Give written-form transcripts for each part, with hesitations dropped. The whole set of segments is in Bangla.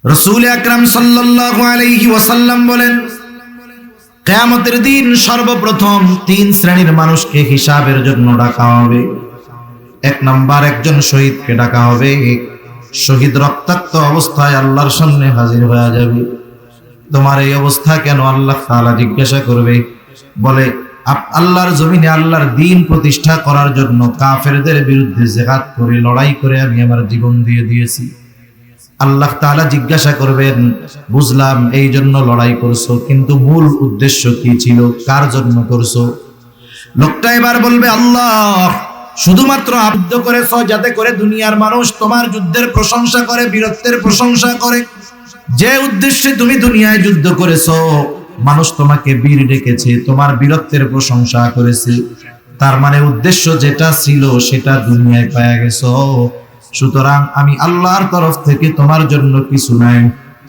রাসূল আকরাম সাল্লাল্লাহু আলাইহি ওয়াসাল্লাম বলেন, কিয়ামতের দিন সর্বপ্রথম তিন শ্রেণীর মানুষকে হিসাবের জন্য ডাকা হবে। এক নাম্বার, একজন শহীদকে ডাকা হবে। শহীদ রক্তাক্ত অবস্থায় আল্লাহর সামনে হাজির হয়ে যাবে। তোমার এই অবস্থা কেন? আল্লাহ তাআলা জিজ্ঞাসা করবে। বলে, আল্লাহর জমিনে আল্লাহর দ্বীন প্রতিষ্ঠা করার জন্য কাফেরদের বিরুদ্ধে জিহাদ করে লড়াই করে আমি আমার জীবন দিয়ে দিয়েছি। আল্লাহ তাআলা জিজ্ঞাসা করবেন, বুঝলাম এই জন্য লড়াই করছো, কিন্তু মূল উদ্দেশ্য কি ছিল? কার জন্য করছো? লোকটা এবার বলবে, আল্লাহ, শুধুমাত্র যুদ্ধ করেছো যাতে করে দুনিয়ার মানুষ তোমার যুদ্ধের প্রশংসা করে, বীরত্বের প্রশংসা করে। যে উদ্দেশ্যে তুমি দুনিয়ায় যুদ্ধ করেছো, মানুষ তোমাকে বীর ডেকেছে, তোমার বীরত্বের প্রশংসা করেছে। তার মানে উদ্দেশ্য যেটা ছিল সেটা দুনিয়ায় পাওয়া গেছো। সুতরাং আমি আল্লাহর তরফ থেকে তোমার জন্য কিছু নাই,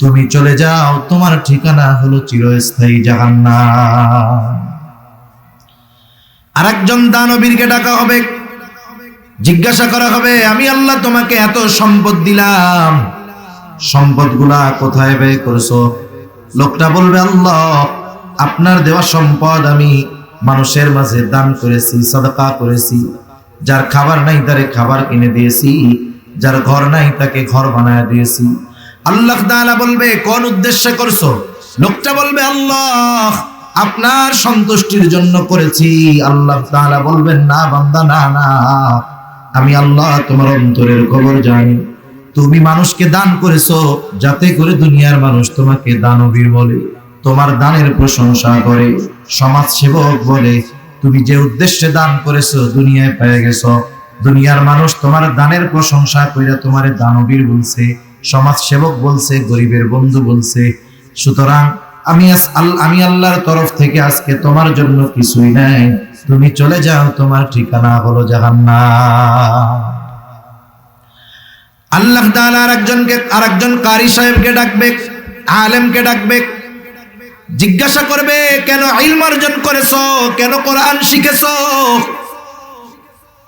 তুমি চলে যাও, তোমার ঠিকানা হলো চিরস্থায়ী জাহান্নাম। আরেকজন দানবীরকে ডাকা হবে, জিজ্ঞাসা করা হবে, আমি আল্লাহ তোমাকে এত সম্পদ দিলাম, সম্পদগুলা কোথায় ব্যয় করছো? লোকটা বলবে, আল্লাহ, আপনার দেওয়া সম্পদ আমি মানুষের মাঝে দান করেছি, সাদাকা করেছি। যার খাবার নাই তারে খাবার কিনে দিয়েছি, যার ঘর নাই তাকে ঘর বানায় দিয়েছি। আল্লাহ তাআলা বলবে, কোন উদ্দেশ্যে করছো? লোকটা বলবে, আল্লাহ, আপনার সন্তুষ্টির জন্য করেছি। আল্লাহ তাআলা বলবেন, না বান্দা, না না, আমি আল্লাহ তোমার অন্তরের খবর জানি। তুমি মানুষকে দান করেছো যাতে করে দুনিয়ার মানুষ তোমাকে দানবীর বলে, তোমার দানের প্রশংসা করে, সমাজ সেবক বলে। তুমি যে উদ্দেশ্যে দান করেছো দুনিয়ায় পেয়ে গেছো। দুনিয়ার মানুষ তোমার দানের প্রশংসা কইরা তোমারে দানবীর বলছে, সমাজ সেবক বলছে, গরিবের বন্ধু বলছে। সুতরাং আমি আল্লাহর তরফ থেকে আজকে তোমার জন্য কিছুই নাই, তুমি চলে যাও, তোমার ঠিকানা হলো জাহান্নাম। আল্লাহ তাআলা আরেকজন কারি সাহেবকে ডাকবে, আলেমকে ডাকবে, জিজ্ঞাসা করবে, কেন ইলম অর্জন করেছো? কেন কোরআন শিখেছো?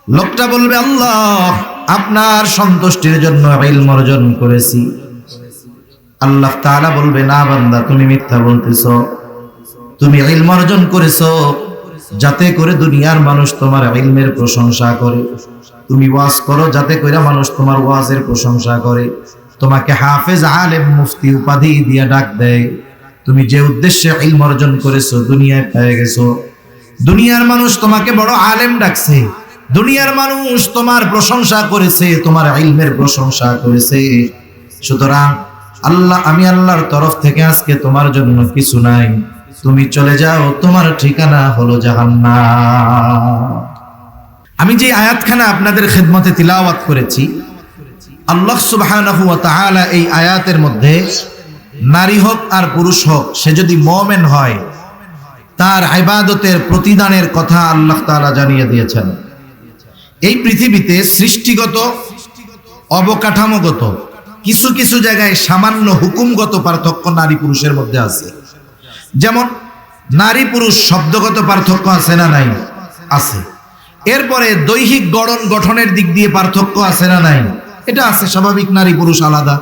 লোকটা বলবে, আল্লাহ, আপনার সন্তুষ্টির জন্য ইলম অর্জন করেছি। আল্লাহ তাআলা বলবে, না বান্দা, তুমি মিথ্যা বলতেছো। তুমি ইলম অর্জন করেছো যাতে করে দুনিয়ার মানুষ তোমার ইলমের প্রশংসা করে। তুমি ওয়াজ করো যাতে করে মানুষ তোমার ওয়াজের প্রশংসা করে, তোমাকে হাফেজ, আলেম, মুফতি উপাধি দিয়ে ডাক দেয়। তুমি যে উদ্দেশ্যে ইলম অর্জন করেছো দুনিয়ায় পেয়ে গেছো। দুনিয়ার মানুষ তোমাকে বড় আলেম ডাকছে, দুনিয়ার মানুষ তোমার প্রশংসা করেছে, তোমার ইলমের প্রশংসা করেছে। সুতরাং আমি আল্লাহর তরফ থেকে আজকে তোমার জন্য কিছু নাই, তুমি চলে যাও, তোমার ঠিকানা হলো জাহান্নাম। আমি যে আয়াতখানা আপনাদের খেদমতে তিলাওয়াত করেছি, আল্লাহ সুবহানাহু ওয়া তাআলা এই আয়াতের মধ্যে নারী হোক আর পুরুষ হোক, সে যদি মুমিন হয়, তার ইবাদতের প্রতিদানের কথা আল্লাহ তাআলা জানিয়ে দিয়েছেন। এই পৃথিবীতে সৃষ্টিগত, অবকাঠামোগত কিছু কিছু জায়গায় সামান্য হুকুমগত পার্থক্য নারী পুরুষের মধ্যে আছে। যেমন নারী পুরুষ শব্দগত পার্থক্য আছে না নাই? আছে। এরপরে দৈহিক গঠনের দিক দিয়ে পার্থক্য আছে না নাই? এটা আছে, স্বাভাবিক, নারী পুরুষ আলাদা।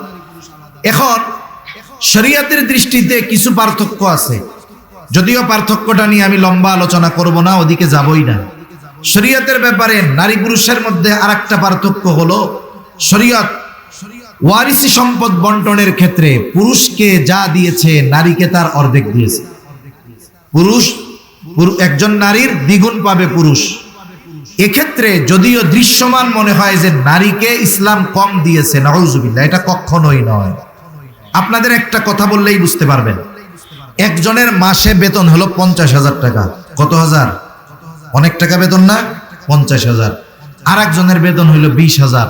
এখন শরীয়তের দৃষ্টিতে কিছু পার্থক্য আছে, যদিও পার্থক্যটা নিয়ে আমি লম্বা আলোচনা করব না, ওদিকে যাবই না। শরীয়তের ব্যাপারে নারী পুরুষের মধ্যে আরেকটা পার্থক্য হলো, শরীয়ত ওয়ারিসি সম্পদ বন্টনের ক্ষেত্রে পুরুষকে যা দিয়েছে নারীকে তার অর্ধেক দিয়েছে। একজন নারীর দ্বিগুণ পাবে পুরুষ। এক্ষেত্রে যদিও দৃশ্যমান মনে হয় যে নারীকে ইসলাম কম দিয়েছে, নাউজুবিল্লাহ, এটা কখনোই নয়। আপনাদের একটা কথা বললেই বুঝতে পারবেন। একজনের মাসে বেতন হলো 50,000 টাকা। কত হাজার? অনেক টাকা বেতন না? 50,000। আর একজনের বেতন হইল 20,000।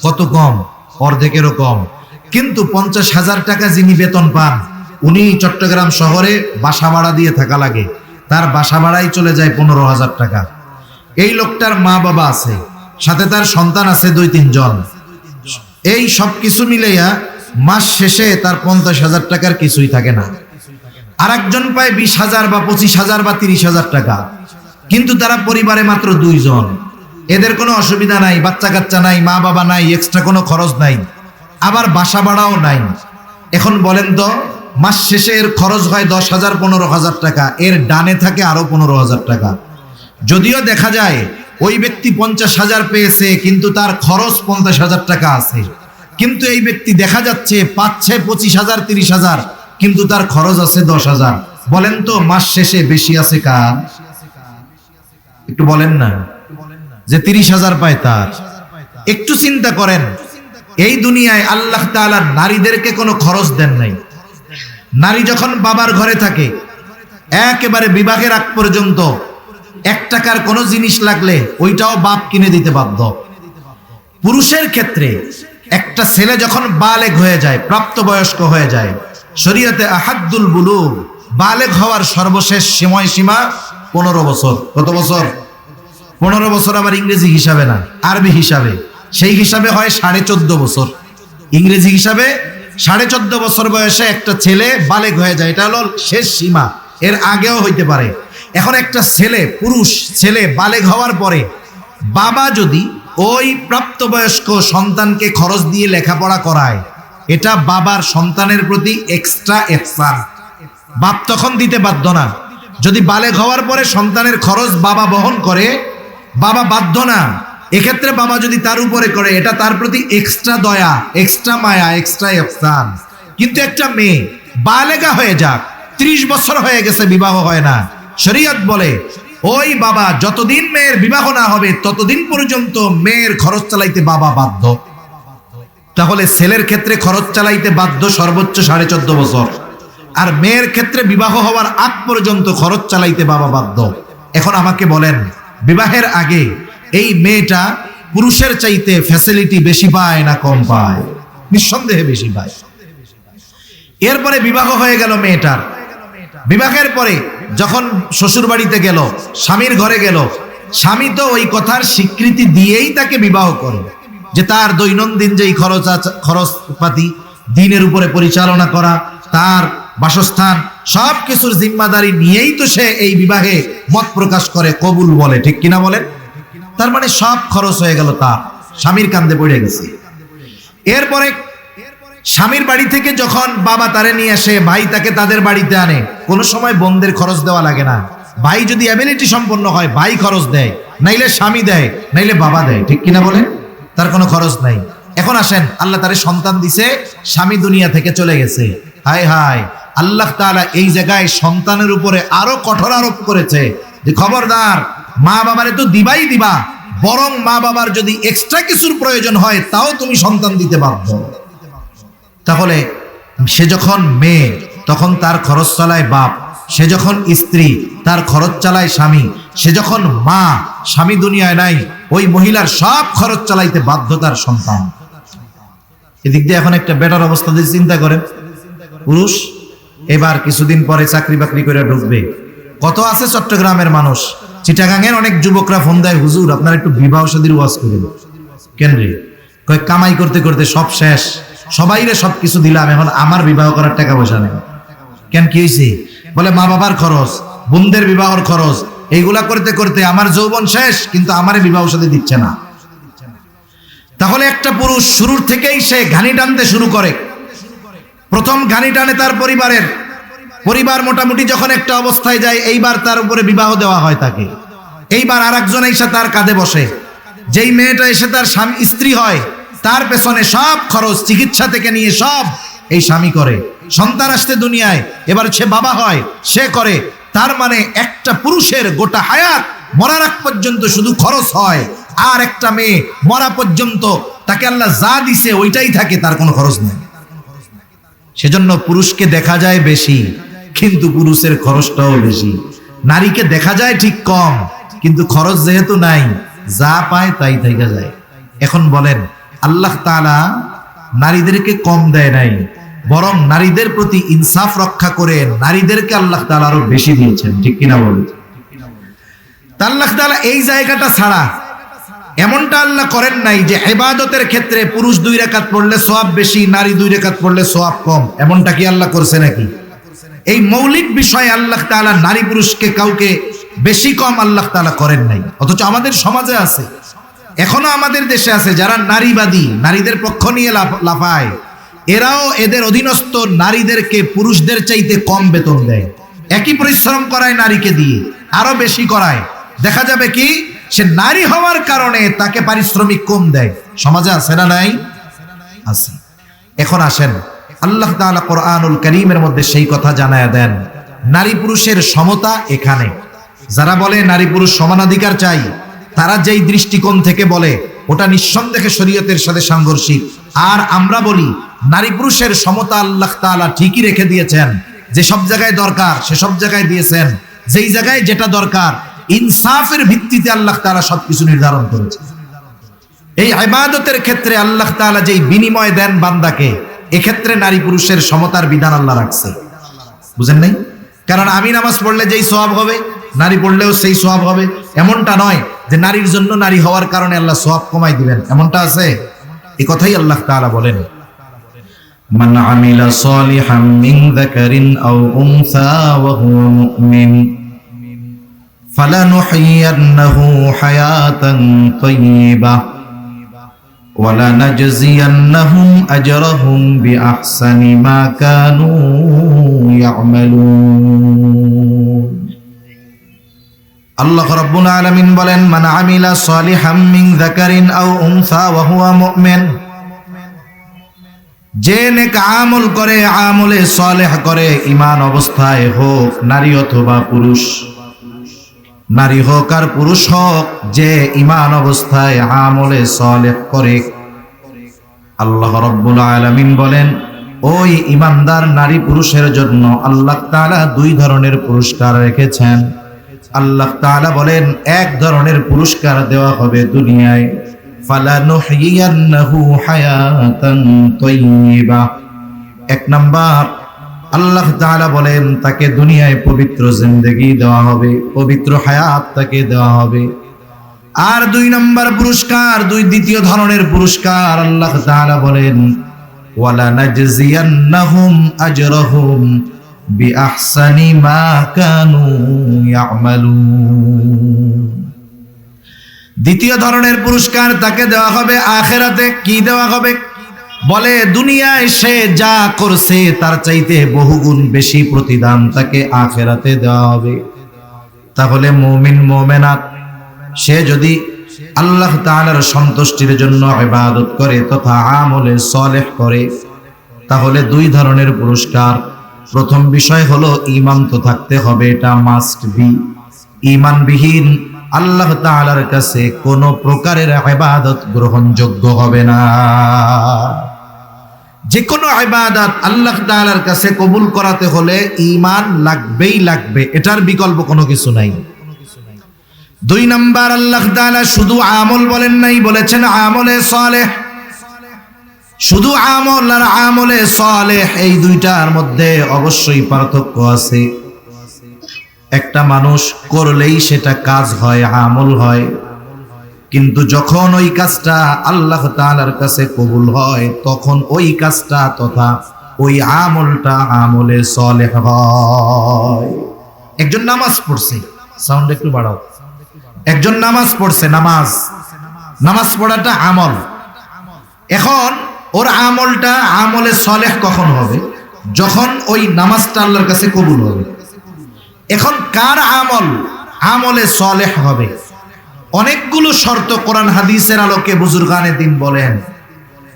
কত কম? অর্ধেকেরও কম। কিন্তু 50,000 টাকা যিনি বেতন পান, উনি চট্টগ্রাম শহরে বাসা ভাড়া দিয়ে থাকা লাগে, তার বাসা ভাড়াই চলে যায় 15,000 টাকা। এই লোকটার মা বাবা আছে, সাথে তার সন্তান আছে 2-3 জন। এই সব কিছু মিলাইয়া মাস শেষে তার 50,000 টাকার কিছুই থাকে না। আর একজন পায় 20,000 বা 25,000 বা 30,000 টাকা, কিন্তু তারা পরিবারে মাত্র 2 জন। এদের কোনো অসুবিধা নাই, বাচ্চা কাচ্চা নাই, মা বাবা নাই, এক্সট্রা কোনো খরচ নাই, আবার বাসা ভাড়াও নাই। এখন বলেন তো, মাস শেষে এর খরচ হয় 10,000 15,000 টাকা, এর ডানে থাকে আরো 15,000 টাকা। যদিও দেখা যায় ওই ব্যক্তি 50,000 পেয়েছে, কিন্তু তার খরচ 50,000 টাকা আছে, কিন্তু এই ব্যক্তি দেখা যাচ্ছে পাচ্ছে 25,000 30,000, কিন্তু তার খরচ আছে 10,000। বলেন তো মাস শেষে বেশি আছে কার? একটু বলেন না, যে 30,000 পায় তার। একটু চিন্তা করেন, এই দুনিয়ায় আল্লাহ তাআলা নারীদেরকে কোনো খরচ দেন নাই। নারী যখন বাবার ঘরে থাকে, একেবারে বিবাহের আগ পর্যন্ত 1 টাকার কোনো জিনিস লাগলে ওইটাও বাপ কিনে দিতে বাধ্য। পুরুষের ক্ষেত্রে একটা ছেলে যখন বালেগ হয়ে যায়, প্রাপ্তবয়স্ক হয়ে যায়, শরীয়তে আহাদ্দুল বুলুগ, বালেগ হওয়ার সর্বশেষ সময়সীমা 15 বছর। কত বছর? 15 বছর। আবার ইংরেজি হিসাবে না, আরবি হিসাবে। সেই হিসাবে হয় 14.5 বছর। ইংরেজি হিসাবে 14.5 বছর বয়সে একটা ছেলে বালেগ হয়ে যায়, এটা হলো শেষ সীমা, এর আগেও হইতে পারে। এখন একটা ছেলে, পুরুষ ছেলে বালেগ হওয়ার পরে বাবা যদি ওই প্রাপ্তবয়স্ক সন্তানকে খরচ দিয়ে লেখাপড়া করায়, এটা বাবার সন্তানের প্রতি এক্সট্রা ইহসান। বাপ তখন দিতে বাধ্য না। যদি বালেগ হওয়ার পরে সন্তানের খরচ বাবা বহন করে, বাবা বাধ্য না। এক্ষেত্রে বাবা যদি তার উপরে করে, এটা তার প্রতি এক্সট্রা দয়া, এক্সট্রা মায়া, এক্সট্রা ইহসান। কিন্তু একটা মেয়ে বালেগা হয়ে যাক, 30 বছর হয়ে গেছে, বিবাহ হয় না, শরীয়ত বলে ওই বাবা যতদিন মেয়ের বিবাহ না হবে ততদিন পর্যন্ত মেয়ের খরচ চালাইতে বাবা বাধ্য। তাহলে ছেলের ক্ষেত্রে খরচ চালাইতে বাধ্য সর্বোচ্চ 14.5 বছর, আর মেয়ের ক্ষেত্রে বিবাহ হওয়ার আগ পর্যন্ত খরচ চালাইতে বাবা বাধ্য। এখন আমাকে বলেন, বিবাহের আগে এই মেয়েটা পুরুষের চাইতে ফ্যাসিলিটি বেশি পায় না কম পায়? নিঃসন্দেহে বেশি পায়। এরপরে বিবাহ হয়ে গেল মেয়েটার। বিবাহের পরে যখন শ্বশুর বাড়িতে গেল, স্বামীর ঘরে গেল, স্বামী তো ওই কথার স্বীকৃতি দিয়েই তাকে বিবাহ করে, যে তার দৈনন্দিন যেই খরচপাতি দিনের উপরে পরিচালনা করা, তার বাসস্থান, সব কিছুর জিম্মাদারি নিয়েই তো সে এই বিবাহে মত প্রকাশ করে, কবুল বলে। ঠিক কিনা বলেন? তার মানে সব খরচ হয়ে গেল, তার স্বামীর কাঁধে পড়ে গেছে। এরপরে স্বামীর বাড়ি থেকে যখন বাবা তারে নিয়ে আসে, ভাই তাকে তাদের বাড়িতে আনে, কোনো সময় বোনদের খরচ দেওয়া লাগে না। ভাই যদি অ্যাবিলিটি সম্পন্ন হয়, ভাই খরচ দেয়, নাইলে স্বামী দেয়, নাইলে বাবা দেয়। ঠিক কিনা বলেন? তার কোনো খরচ নাই। এখন আসেন, আল্লাহ তারে সন্তান দিছে, স্বামী দুনিয়া থেকে চলে গেছে। হায় হায়, আল্লাহ তাআলা এই জায়গায় সন্তানের উপরে আরো কঠোর আরোপ করেছে যে খবরদার, মা বাবারে তো দিবাই দিবা, বরং মা বাবার যদি এক্সট্রা কিছুর প্রয়োজন হয় তাও তুমি সন্তান দিতে বাধ্য। তাহলে সে যখন মেয়ে, তখন তার খরচ চালায় বাপ, সে যখন স্ত্রী, তার খরচ চালায় স্বামী, সে যখন মা, স্বামী দুনিয়ায় নাই, ওই মহিলার সব খরচ চালাইতে বাধ্য তার সন্তান। এদিক দিয়ে এখন একটা বেটার অবস্থা দিয়ে চিন্তা করেন, পুরুষ এবার কিছুদিন পরে চাকরি বাকরি করে ঢুকবে। কত আছে চট্টগ্রামের মানুষ, চিটাগাঙের অনেক যুবকরা ফোন দেয়, হুজুর আপনার একটু বিবাহ শাদীর ওয়াজ করেন। কেন রে? কয় কামাই করতে করতে সব শেষ, সবাইরে সবকিছু দিলাম, এখন আমার বিবাহ করার টাকা পয়সা নেই। কেন, কি হয়েছে? বলে মা বাবার খরচ, বোনদের বিবাহর খরচ, এইগুলা করতে করতে আমার যৌবন শেষ, কিন্তু আমারে বিবাহ শাদী দিচ্ছে না। তাহলে একটা পুরুষ শুরুর থেকেই সে ঘানি টানতে শুরু করে। প্রথম ঘানি টানে তার পরিবার মোটামুটি যখন একটা অবস্থায় যায়, এইবার তার উপরে বিবাহ দেওয়া হয় তাকে। এইবার আর একজন এসে তার কাঁধে বসে। যেই মেয়েটা এসে তার স্বামী স্ত্রী হয়, তার পেছনে সব খরচ, চিকিৎসা থেকে নিয়ে সব এই স্বামী করে। সন্তান আসতে দুনিয়ায়, এবার সে বাবা হয়, সে করে। তার মানে একটা পুরুষের গোটা হায়াত মরার আগ পর্যন্ত শুধু খরচ হয়, আর একটা মেয়ে মরা পর্যন্ত তাকে আল্লাহ যা দিছে ওইটাই থাকে, তার কোনো খরচ নেই। সেজন্য পুরুষকে দেখা যায় বেশি, কিন্তু পুরুষের খরচটাও বেশি। নারীকে দেখা যায় ঠিক কম, কিন্তু খরচ যেহেতু নাই, যা পায় তাই থেকে যায়। এখন বলেন, আল্লাহ তাআলা নারীদেরকে কম দেয় নাই, বরং নারীদের প্রতি ইনসাফ রক্ষা করে নারীদেরকে আল্লাহ তাআলা আরো বেশি দিয়েছেন। ঠিক কিনা বলেন? আল্লাহ তাআলা এই জায়গাটা ছাড়া এমনটা আল্লাহ করেন নাই যে ইবাদতের ক্ষেত্রে পুরুষ 2 রাকাত পড়লে সওয়াব বেশি, নারী 2 রাকাত পড়লে সওয়াব কম। এমনটা কি আল্লাহ করছে নাকি? এই মৌলিক বিষয়ে আল্লাহ তাআলা নারী পুরুষকে কাউকে বেশি কম আল্লাহ তাআলা করেন নাই। অথচ আমাদের সমাজে আছে, এখনো আমাদের দেশে আছে যারা নারীবাদী, নারীদের পক্ষ নিয়ে লাফায়। এরাও এদের অধীনস্থ নারীদেরকে পুরুষদের চাইতে কম বেতন দেয়। একই পরিশ্রম করায় নারীকে দিয়ে, আরো বেশি করায়। দেখা যাবে কি সে নারী হওয়ার কারণে তাকে পারিশ্রমিক কম দেয়। সমাজে আছে না নাই? আছে। এখন আসেন, আল্লাহ তাআলা কোরআনুল কারীমের মধ্যে সেই কথা জানায়া দেন, নারী পুরুষের সমতা এখানে। যারা বলে নারী পুরুষ সমানাধিকার চাই, তারা যেই দৃষ্টিকোণ থেকে বলে ওটা নিঃসন্দেহে শরীয়তের সাথে সাংঘর্ষিক। আর আমরা বলি নারী পুরুষের সমতা আল্লাহ তাআলা ঠিকই রেখে দিয়েছেন, যে সব জায়গায় দরকার সে সব জায়গায় দিয়েছেন, যেই জায়গায় যেটা দরকার ইনসাফের ভিত্তিতে আল্লাহ তাআলা সবকিছু নির্ধারণ করেছেন। এই ইবাদতের ক্ষেত্রে আল্লাহ তাআলা যেই বিনিময় দেন বান্দাকে, এক্ষেত্রে নারী পুরুষের সমতার বিধান আল্লাহ রাখছে। বুঝেন নাই? কারণ আমি নামাজ পড়লে যেই সওয়াব হবে নারী পড়লেও সেই সওয়াব হবে, এমনটা নয় যে নারীর জন্য নারী হওয়ার কারণে আল্লাহ সওয়াব কমাই দিবেন, এমনটা আছে? এই কথাই আল্লাহ তাআলা বলেন, মান আমিলা সালিহাম মিন যাকারিন আও উনসা ওয়া হুয়া মুমিন ফালানুহয়িয়ান্নাহু হায়াতান তাইয়্যিবা ওয়া লানাজজিয়ান্নাহুম আজরাহুম বিআহসানি মা কানু ইয়ামালুন। আল্লাহ রাব্বুল আলামিন বলেন, মান আমিলা সালিহাম মিন যাকারিন আও উনসা ওয়া হুয়া মুমিন, যে নেক আমল করে, আমলে সালেহ করে, ঈমান অবস্থায় হোক, নারী অথবা পুরুষ, নারী হোক আর পুরুষ হোক, যে ঈমান অবস্থায় আমলে সালেহ করে, আল্লাহ রাব্বুল আলামিন বলেন ওই ঈমানদার নারী পুরুষের জন্য আল্লাহ তাআলা দুই ধরনের পুরস্কার রেখেছেন। আল্লাহ তাআলা বলেন এক ধরনের পুরস্কার দেওয়া হবে দুনিয়ায়, ফালানুহয়িয়ান্নাহু হায়াতান তাইয়্যিবা। এক নাম্বার আল্লাহ তাআলা বলেন তাকে দুনিয়ায় পবিত্র জিন্দেগি দেওয়া হবে, পবিত্র হায়াত তাকে দেওয়া হবে। আর দুই নাম্বার পুরস্কার, দ্বিতীয় ধরনের পুরস্কার আল্লাহ তাআলা বলেন, ওয়ালা নাজজিয়ান্নাহুম আজরাহুম বিআহসানি মা কানু ইয়ামালুন। দ্বিতীয় ধরনের পুরস্কার তাকে দেওয়া হবে আখিরাতে। কি দেওয়া হবে? বলে দুনিয়ায় সে যা করছে তার চাইতে বহুগুণ বেশি প্রতিদান তাকে আখিরাতে দেওয়া হবে। তাহলে মুমিন মুমিনাত সে যদি আল্লাহ তাআলার সন্তুষ্টির জন্য ইবাদত করে তথা আমলে সালেহ করে, তাহলে দুই ধরনের পুরস্কার। প্রথম বিষয় হলো ঈমান তো থাকতে হবে, এটা মাস্ট বি। ঈমানবিহীন আল্লাহ তাআলার কাছে কোনো প্রকারের ইবাদত গ্রহণযোগ্য হবে না। যে কোনো ইবাদত আল্লাহ তাআলার কাছে কবুল করাতে হলে ঈমান লাগবেই লাগবে, এটার বিকল্প কোনো কিছু নাই। দুই নাম্বার আল্লাহ তাআলা শুধু আমল বলেন নাই, বলেছেন আমলে সালেহ। শুধু আমল আর আমলে সালেহ এই দুইটার মধ্যে অবশ্যই পার্থক্য আছে। একটা মানুষ করলেই সেটা কাজ হয়, আমল হয়, কিন্তু যখন ওই কাজটা আল্লাহ তাআলার কাছে কবুল হয় তখন ওই কাজটা তথা ওই আমলটা আমলে সালেহ হয়। একজন নামাজ পড়ছে, সাউন্ড একটু বাড়াও। একজন নামাজ পড়ছে, নামাজ পড়াটা আমল। এখন ওর আমলটা আমলে সালেহ কখন হবে? যখন ওই নামাজটা আল্লাহর কাছে কবুল হবে। এখন কার আমল আমলে সালেহ হবে? অনেকগুলো শর্ত কোরআন হাদিসের আলোকে বুজুর্গানে দিন বলেন।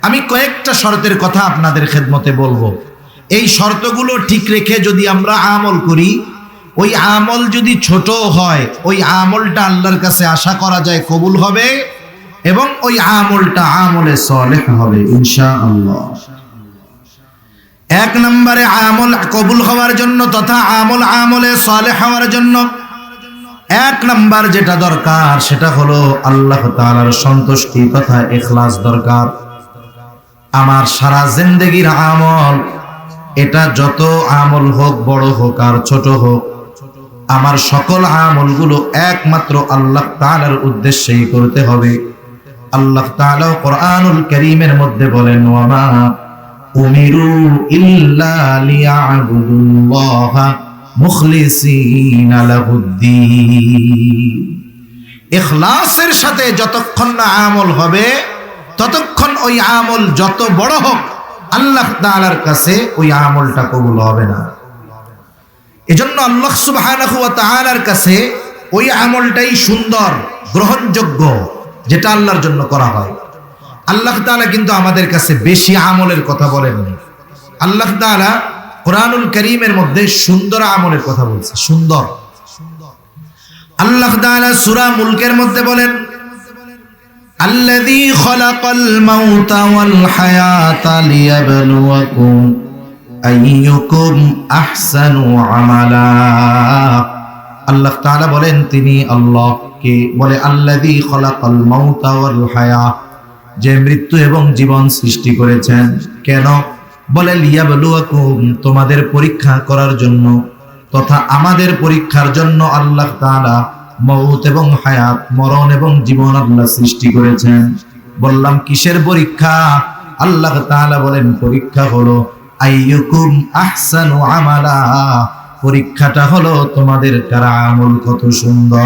আমি কয়েকটা শর্তের কথা আপনাদের খেদমতে বলবো। এই শর্তগুলো ঠিক রেখে যদি আমরা আমল করি, ওই আমল যদি ছোট হয় ওই আমলটা আল্লাহর কাছে আশা করা যায় কবুল হবে, এবং ওই আমলটা আমলে সালেহ হবে ইনশাআল্লাহ। এক নম্বরে আমল কবুল হওয়ার জন্য তথা আমলে সালেহ হওয়ার জন্য এক নাম্বার যেটা দরকার সেটা হলো আল্লাহ তাআলার সন্তুষ্টি তথা ইখলাস দরকার। আমার সারা জিন্দেগির আমল, এটা যত আমল হোক, বড় হোক আর ছোট হোক, আমার সকল আমলগুলো একমাত্র আল্লাহ তাআলার উদ্দেশ্যেই করতে হবে। আল্লাহ তাআলা কোরআনুল কারীমের মধ্যে বলেন, ওয়ামা উমিরু ইল্লা লিয়াবুদুল্লাহা মুখলিসিনা লাহুদ্দীন। ইখলাসের সাথে যতক্ষণ না আমল হবে ততক্ষণ ওই আমল যত বড় হোক আল্লাহ তাআলার কাছে ওই আমলটা কবুল হবে না। এজন্য আল্লাহ সুবহানাহু ওয়া তাআলার কাছে ওই আমলটাই সুন্দর, গ্রহণযোগ্য, যেটা আল্লাহর জন্য করা হয়। আল্লাহ তাআলা কিন্তু আমাদের কাছে বেশি আমলের কথা বলেননি। আল্লাহ তাআলা কোরআনুল কারীমের মধ্যে সুন্দর আমলের কথা বলছে। সুন্দর আল্লাহ তাআলা সূরা মুলকের মধ্যে বলেন, আল্লাযী খালাকাল মাউতা ওয়াল হায়াতা লিয়াবলুয়াকুম আইয়ুকুম আহসানু আমালা। আল্লাহ তাআলা বলেন, তিনি আল্লাহ কে বলে আল্লাযী খালাকাল মাউতা ওয়াল হায়া, যে মৃত্যু এবং জীবন সৃষ্টি করেছেন। কেন? বলে লিয়াবলুয়াকুম, তোমাদের পরীক্ষা করার জন্য তথা আমাদের পরীক্ষার জন্য আল্লাহ তাআলা মউত এবং হায়াত, মরণ এবং জীবন আল্লাহ সৃষ্টি করেছেন। বললাম কিসের পরীক্ষা? আল্লাহ তাআলা বলেন পরীক্ষা হলো আইয়ুকুম আহসানু আমালা, পরীক্ষাটা হলো তোমাদের কারা আমল কত সুন্দর।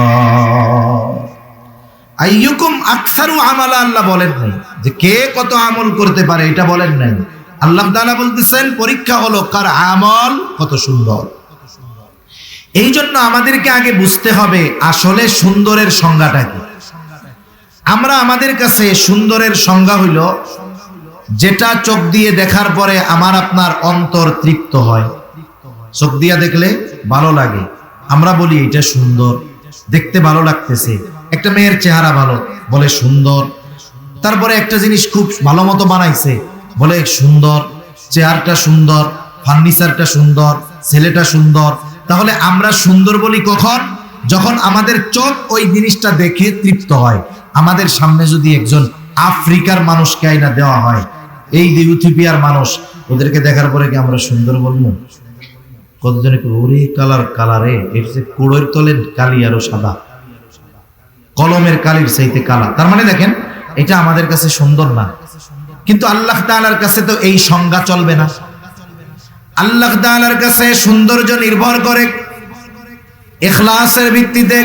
আইয়ুকুম আকসারু আমালা আল্লাহ বলেন নাই যে কে কত আমল করতে পারে, এটা বলেন নাই। আল্লাহ তাআলা বলতেছেন পরীক্ষা হলো কার আমল কত সুন্দর। এই জন্য আমাদেরকে আগে বুঝতে হবে আসলে সুন্দরের সংজ্ঞাটা কি। আমরা আমাদের কাছে সুন্দরের সংজ্ঞা হইল যেটা চোখ দিয়ে দেখার পরে আমার আপনার অন্তর তৃপ্ত হয়। চোখ দিয়ে দেখলে ভালো লাগে, আমরা বলি এটা সুন্দর, দেখতে ভালো লাগতেছে। একটা মেয়ের চেহারা ভালো, বলে সুন্দর। তারপরে একটা জিনিস খুব ভালো মতো বানাইছে, বলে সুন্দর, চেয়ারটা সুন্দর, ফার্নিচারটা সুন্দর, ছেলেটা সুন্দর। তাহলে আমরা সুন্দর বলি কখন? যখন আমাদের চোখ ওই জিনিসটা দেখে তৃপ্ত হয়। আমাদের সামনে যদি একজন আফ্রিকার মানুষকে আইনা দেওয়া হয়, এই যে ইথিওপিয়ার মানুষ, ওদেরকে দেখার পরে কি আমরা সুন্দর বলবো? কতজনে ওরে কালারে এর যে কোড়ের তলের কালি আরো সাদা, কলমের কালির চাইতে কালা। তার মানে দেখেন এটা আমাদের কাছে সুন্দর না, কিন্তু আল্লাহ তাআলার কাছে তো এই সংজ্ঞা চলবে না। আল্লাহ তাআলার কাছে সৌন্দর্য নির্ভর করে ইখলাসের ভিত্তিতে,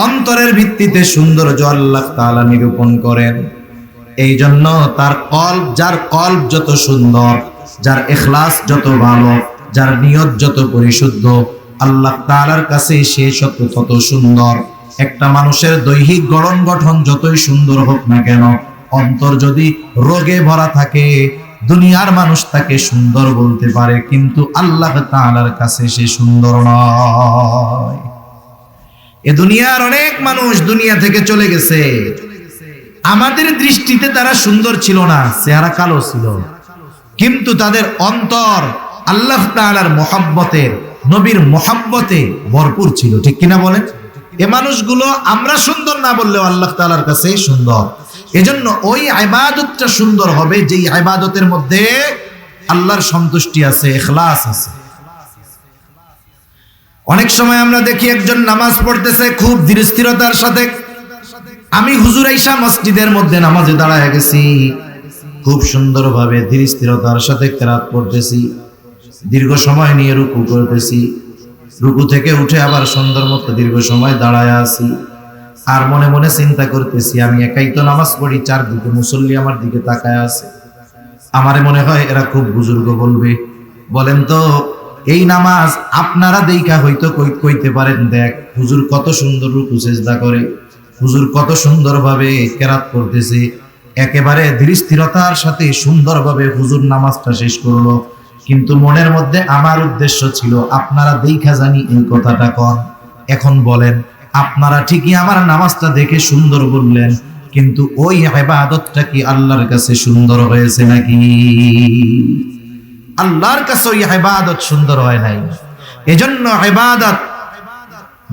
অন্তরের ভিত্তিতে সৌন্দর্য আল্লাহ তাআলা নিরূপণ করেন। এই জন্য তার কলব, যার কলব যত সুন্দর, যার ইখলাস যত ভালো, যার নিয়ত যত পরিশুদ্ধ, আল্লাহ তাআলার কাছে সে তত সুন্দর। একটা মানুষের দৈহিক গঠন যতই সুন্দর হোক না কেন, অন্তর যদি রোগে ভরা থাকে, দুনিয়ার মানুষ তাকে সুন্দর বলতে পারে, কিন্তু আল্লাহ তাআলার কাছে সে সুন্দর নয়। এ দুনিয়ার অনেক মানুষ দুনিয়া থেকে চলে গেছে, আমাদের দৃষ্টিতে তারা সুন্দর ছিল না, চেহারা কালো ছিল, কিন্তু তাদের অন্তর আল্লাহ তাআলার মহব্বতে, নবীর মহব্বতে ভরপুর ছিল। ঠিক কিনা বলেন? এ মানুষগুলো আমরা সুন্দর না বললেও আল্লাহ তাআলার কাছে সুন্দর। এজন্য ওই ইবাদতটা সুন্দর হবে যেই ইবাদতের মধ্যে আল্লাহর সন্তুষ্টি আছে, ইখলাস আছে। অনেক সময় আমরা দেখি একজন নামাজ পড়তেছে খুব ধীরস্থিরতার সাথে, আমি হুজুর আইসা মসজিদের মধ্যে নামাজে দাঁড়ায় গেছি, খুব সুন্দরভাবে ধীরস্থিরতার সাথে কিরাত পড়তেছি, দীর্ঘ সময় নিয়ে রুকু করতেছি, রুকু থেকে উঠে আবার সুন্দর মতো দীর্ঘ সময় দাঁড়ায় আছি, আর মনে মনে চিন্তা করতেছি আমি একাই তো নামাজ পড়ি, চারদিকে মুসল্লি আমার দিকে তাকায় আছে, আমারে মনে হয় এরা খুব বুজুর্গ বলবে। বলেন তো এই নামাজ আপনারা দেইখা হয়তো কইতে পারেন, দেখ হুজুর কত সুন্দর রুকু সিজদা করে, হুজুর কত সুন্দরভাবে কেরাত করতেছে, একেবারে ধীরস্থিরতার সাথে সুন্দরভাবে হুজুর নামাজটা শেষ করলো। কিন্তু মনের মধ্যে আমার উদ্দেশ্য ছিল আপনারা দেইখা জানি এই কথাটা কন। এখন বলেন আপনারা ঠিকই আমার নামাজটা দেখে সুন্দর বললেন, কিন্তু ওই ইবাদতটা কি আল্লাহর কাছে সুন্দর হয়েছে নাকি? আল্লাহর কাছে ওই ইবাদত সুন্দর হয় নাই। এজন্য ইবাদত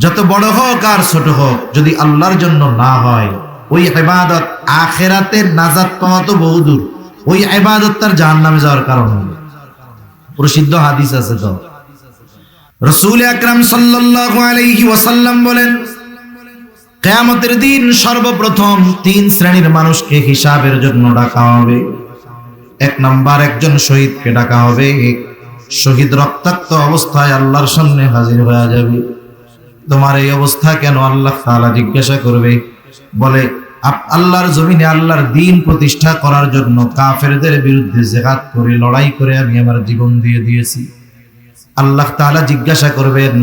যত বড় হোক আর ছোট হোক, যদি আল্লাহর জন্য না হয়, ওই ইবাদত আখিরাতের নাজাত পাওয়া তো বহুদূর, ওই ইবাদত তার জাহান্নামে যাওয়ার কারণ হবে। প্রসিদ্ধ হাদিস আছে তো, রাসূল আকরাম সাল্লাল্লাহু আলাইহি ওয়াসাল্লাম বলেন, কিয়ামতের দিন সর্বপ্রথম তিন শ্রেণীর মানুষকে হিসাবের জন্য ডাকা হবে। এক নাম্বার একজন শহীদকে ডাকা হবে। শহীদ রক্তাক্ত অবস্থায় আল্লাহর সামনে হাজির হয়ে যাবে। তোমার এই অবস্থা কেন? আল্লাহ তাআলা জিজ্ঞাসা করবে, বলে আল্লাহর জমিনে আল্লাহর দ্বীন প্রতিষ্ঠা করার জন্য কাফেরদের বিরুদ্ধে জিহাদ করে লড়াই করে আমি আমার জীবন দিয়ে দিয়েছি। আল্লাহ তাআলা জিজ্ঞাসা করবেন,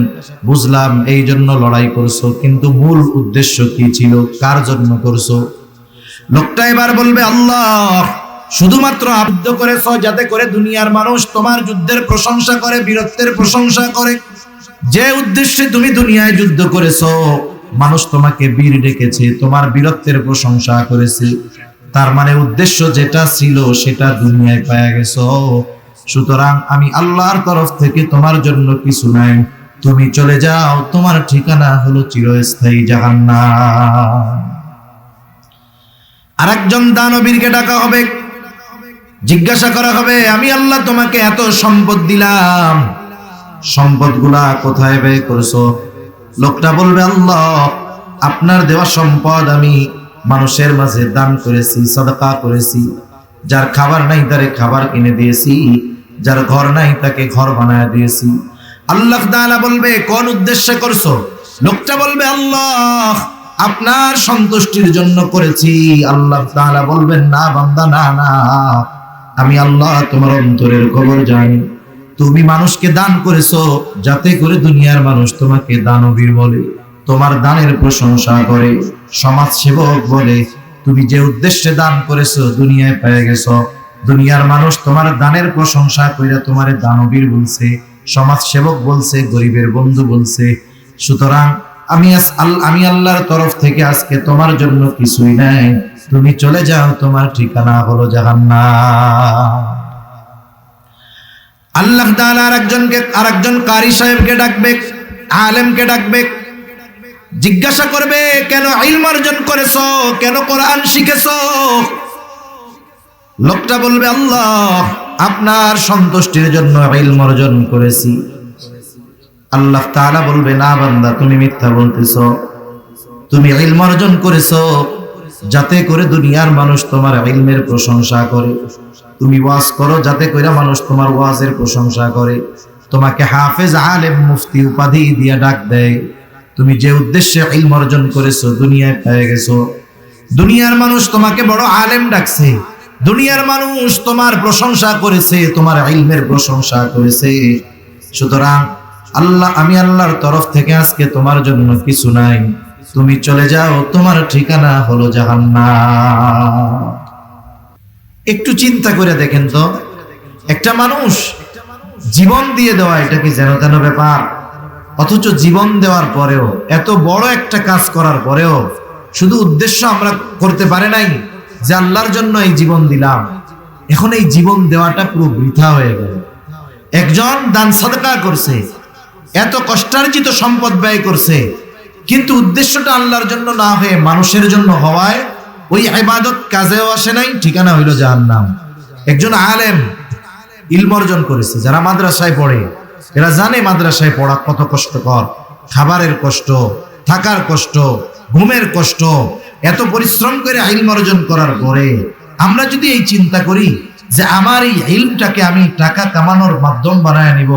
বুঝলাম এই জন্য লড়াই করছো, কিন্তু মূল উদ্দেশ্য কি ছিল, কার জন্য করছো? লোকটা এবার বলবে, আল্লাহ শুধুমাত্র আবদ্ধ করেছো যাতে করে দুনিয়ার মানুষ তোমার যুদ্ধের প্রশংসা করে, বীরত্বের প্রশংসা করে। যে উদ্দেশ্যে তুমি দুনিয়ায় যুদ্ধ করেছো, মানুষ তোমাকে বীর ডেকেছে, তোমার বীরত্বের প্রশংসা করেছে, তার মানে উদ্দেশ্য যেটা ছিল সেটা দুনিয়ায় পাওয়া গেছো। সুতরাং আমি আল্লাহর তরফ থেকে তোমার জন্য কিছু নাই, তুমি চলে যাও, তোমার ঠিকানা হলো চিরস্থায়ী জাহান্নাম। আরেকজন দানবীরকে ডাকা হবে, জিজ্ঞাসা করা হবে, আমি আল্লাহ তোমাকে এত সম্পদ দিলাম, সম্পদগুলা কোথায় ব্যয় করেছো? লোকটা বলবে, আল্লাহ আপনার দেওয়া সম্পদ আমি মানুষের মাঝে দান করেছি, সাদাকা করেছি, যার খাবার নাই তারে খাবার কিনে দিয়েছি, যার ঘর নাই তাকে ঘর বানায় দিয়েছি। আল্লাহ তাআলা বলবে, কোন উদ্দেশ্যে করছো? লোকটা বলবে, আল্লাহ আপনার সন্তুষ্টির জন্য করেছি। আল্লাহ তাআলা বলবেন, না বান্দা, না না, আমি আল্লাহ তোমার অন্তরের খবর জানি। তুমি মানুষকে দান করেছো যাতে করে দুনিয়ার মানুষ তোমাকে দানবীর বলে, তোমার দানের প্রশংসা করে, সমাজ সেবক বলে। তুমি যে উদ্দেশ্যে দান করেছো দুনিয়ায় পেয়ে গেছো, দুনিয়ার মানুষ তোমার দানের প্রশংসা কইরা তোমারে দানবীর বলছে, সমাজ সেবক বলছে, গরিবের বন্ধু বলছে। সুতরাং আমি আল্লাহর তরফ থেকে আজকে তোমার জন্য কিছুই নাই, তুমি চলে যাও, তোমার ঠিকানা হলো জাহান্নাম। আল্লাহ তাআলা আরেকজন কারি সাহেবকে ডাকবে, আলেমকে ডাকবে, জিজ্ঞাসা করবে, কেন ইলম অর্জন করেছো, কেন কোরআন শিখেছো? লোকটা বলবে, আল্লাহ আপনার সন্তুষ্টির জন্য ইলম অর্জন করেছি। আল্লাহ তাআলা বলবে, না বান্দা, তুমি মিথ্যা বলতেছো, তুমি ইলম অর্জন করেছো যাতে করে দুনিয়ার মানুষ তোমার ইলমের প্রশংসা করে, তুমি ওয়াজ করো যাতে করে মানুষ তোমার ওয়াজের প্রশংসা করে, তোমাকে হাফেজ, আলেম, মুফতি উপাধি দিয়ে ডাক দেয়। তুমি যে উদ্দেশ্যে ইলম অর্জন করেছো দুনিয়ায় পেয়ে গেছো, দুনিয়ার মানুষ তোমাকে বড় আলেম ডাকছে, দুনিয়ার মানুষ তোমার প্রশংসা করেছে, তোমার ইলমের প্রশংসা করেছে। সুতরাং আমি আল্লাহর তরফ থেকে আজকে তোমার জন্য কিছু নাই, তুমি চলে যাও, তোমার ঠিকানা হলো জাহান্নাম। একটু চিন্তা করে দেখেন তো, একটা মানুষ জীবন দিয়ে দেওয়া, এটা কি যেন তেন ব্যাপার? অথচ জীবন দেওয়ার পরেও, এত বড় একটা কাজ করার পরেও শুধু উদ্দেশ্য আমরা করতে পারে নাই যে আল্লাহর জন্য এই জীবন দিলাম, এখন এই জীবন দেওয়াটা পুরো বৃথা হয়ে গেল। একজন দান সাদকা করছে, এত কষ্টার্জিত সম্পদ ব্যয় করছে, কিন্তু উদ্দেশ্যটা আল্লাহর জন্য না হয়ে মানুষের জন্য হওয়ায় ওই ইবাদত কাজেও আসে নাই, ঠিকানা হইল জাহান্নাম। একজন আলেম ইলম অর্জন করেছে, যারা মাদ্রাসায় পড়ে এরা জানে মাদ্রাসায় পড়া কত কষ্টকর, খাবারের কষ্ট, থাকার কষ্ট, ঘুমের কষ্ট। এত পরিশ্রম করে ইলম অর্জন করার পরে আমরা যদি এই চিন্তা করি যে আমার এই ইলমটাকে আমি টাকা কামানোর মাধ্যম বানায় নিব,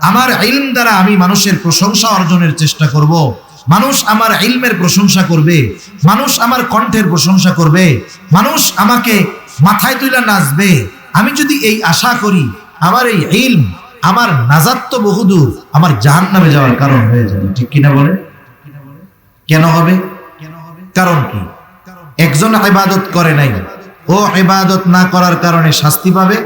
আমার ইলম দ্বারা আমি মানুষের প্রশংসা অর্জনের চেষ্টা করব, মানুষ আমার ইলমের প্রশংসা করবে, মানুষ আমার কণ্ঠের প্রশংসা করবে, মানুষ আমাকে মাথায় তুলে নাচবে, আমি যদি এই আশা করি, আমার এই ইলম আমার নাজাত তো বহুদূর, আমার জাহান্নামে যাওয়ার কারণ হয়ে যাবে। ঠিক কিনা বলে? কেন হবে? কারণ কি? একজন ইবাদত করে নাই, ও ইবাদত না করার কারণে শাস্তি পাবে,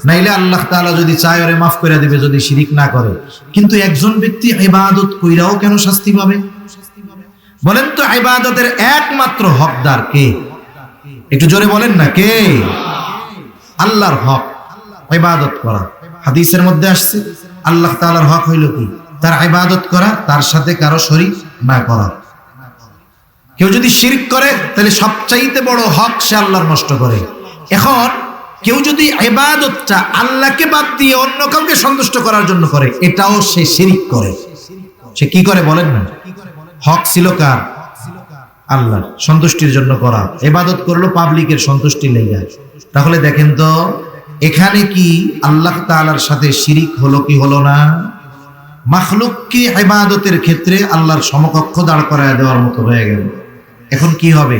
নাইলে আল্লাহ তাআলা যদি চায় ওরে মাফ করে দিবে যদি শিরিক না করে। কিন্তু একজন ব্যক্তি ইবাদত কইরাও কেন শাস্তি পাবে? বলেন তো, ইবাদতের একমাত্র হকদার কে? একটু জোরে বলেন না, কে? আল্লাহর হক ইবাদত করা। হাদিসের মধ্যে আসছে আল্লাহ তাআলার হক হইল কি? তার ইবাদত করা, তার সাথে কারো শরীক না করা। কেউ যদি শিরক করে তাহলে সবচাইতে বড় হক সে আল্লাহর নষ্ট করে। এখন কেউ যদি ইবাদতটা আল্লাহকে বাদ দিয়ে অন্য কাউকে সন্তুষ্ট করার জন্য করে, এটাও সে শিরক করে। সে কি করে বলেন না? হক ছিল কার? আল্লাহর সন্তুষ্টির জন্য করা, ইবাদত করলো পাবলিকের সন্তুষ্টি লেগে। তাহলে দেখেন তো, এখানে কি আল্লাহ তাআলার সাথে শিরিক হলো কি হলো না? মাখলুককে ইবাদতের ক্ষেত্রে আল্লাহর সমকক্ষ দাঁড় করায় দেওয়ার মতো হয়ে গেল। এখন কি হবে?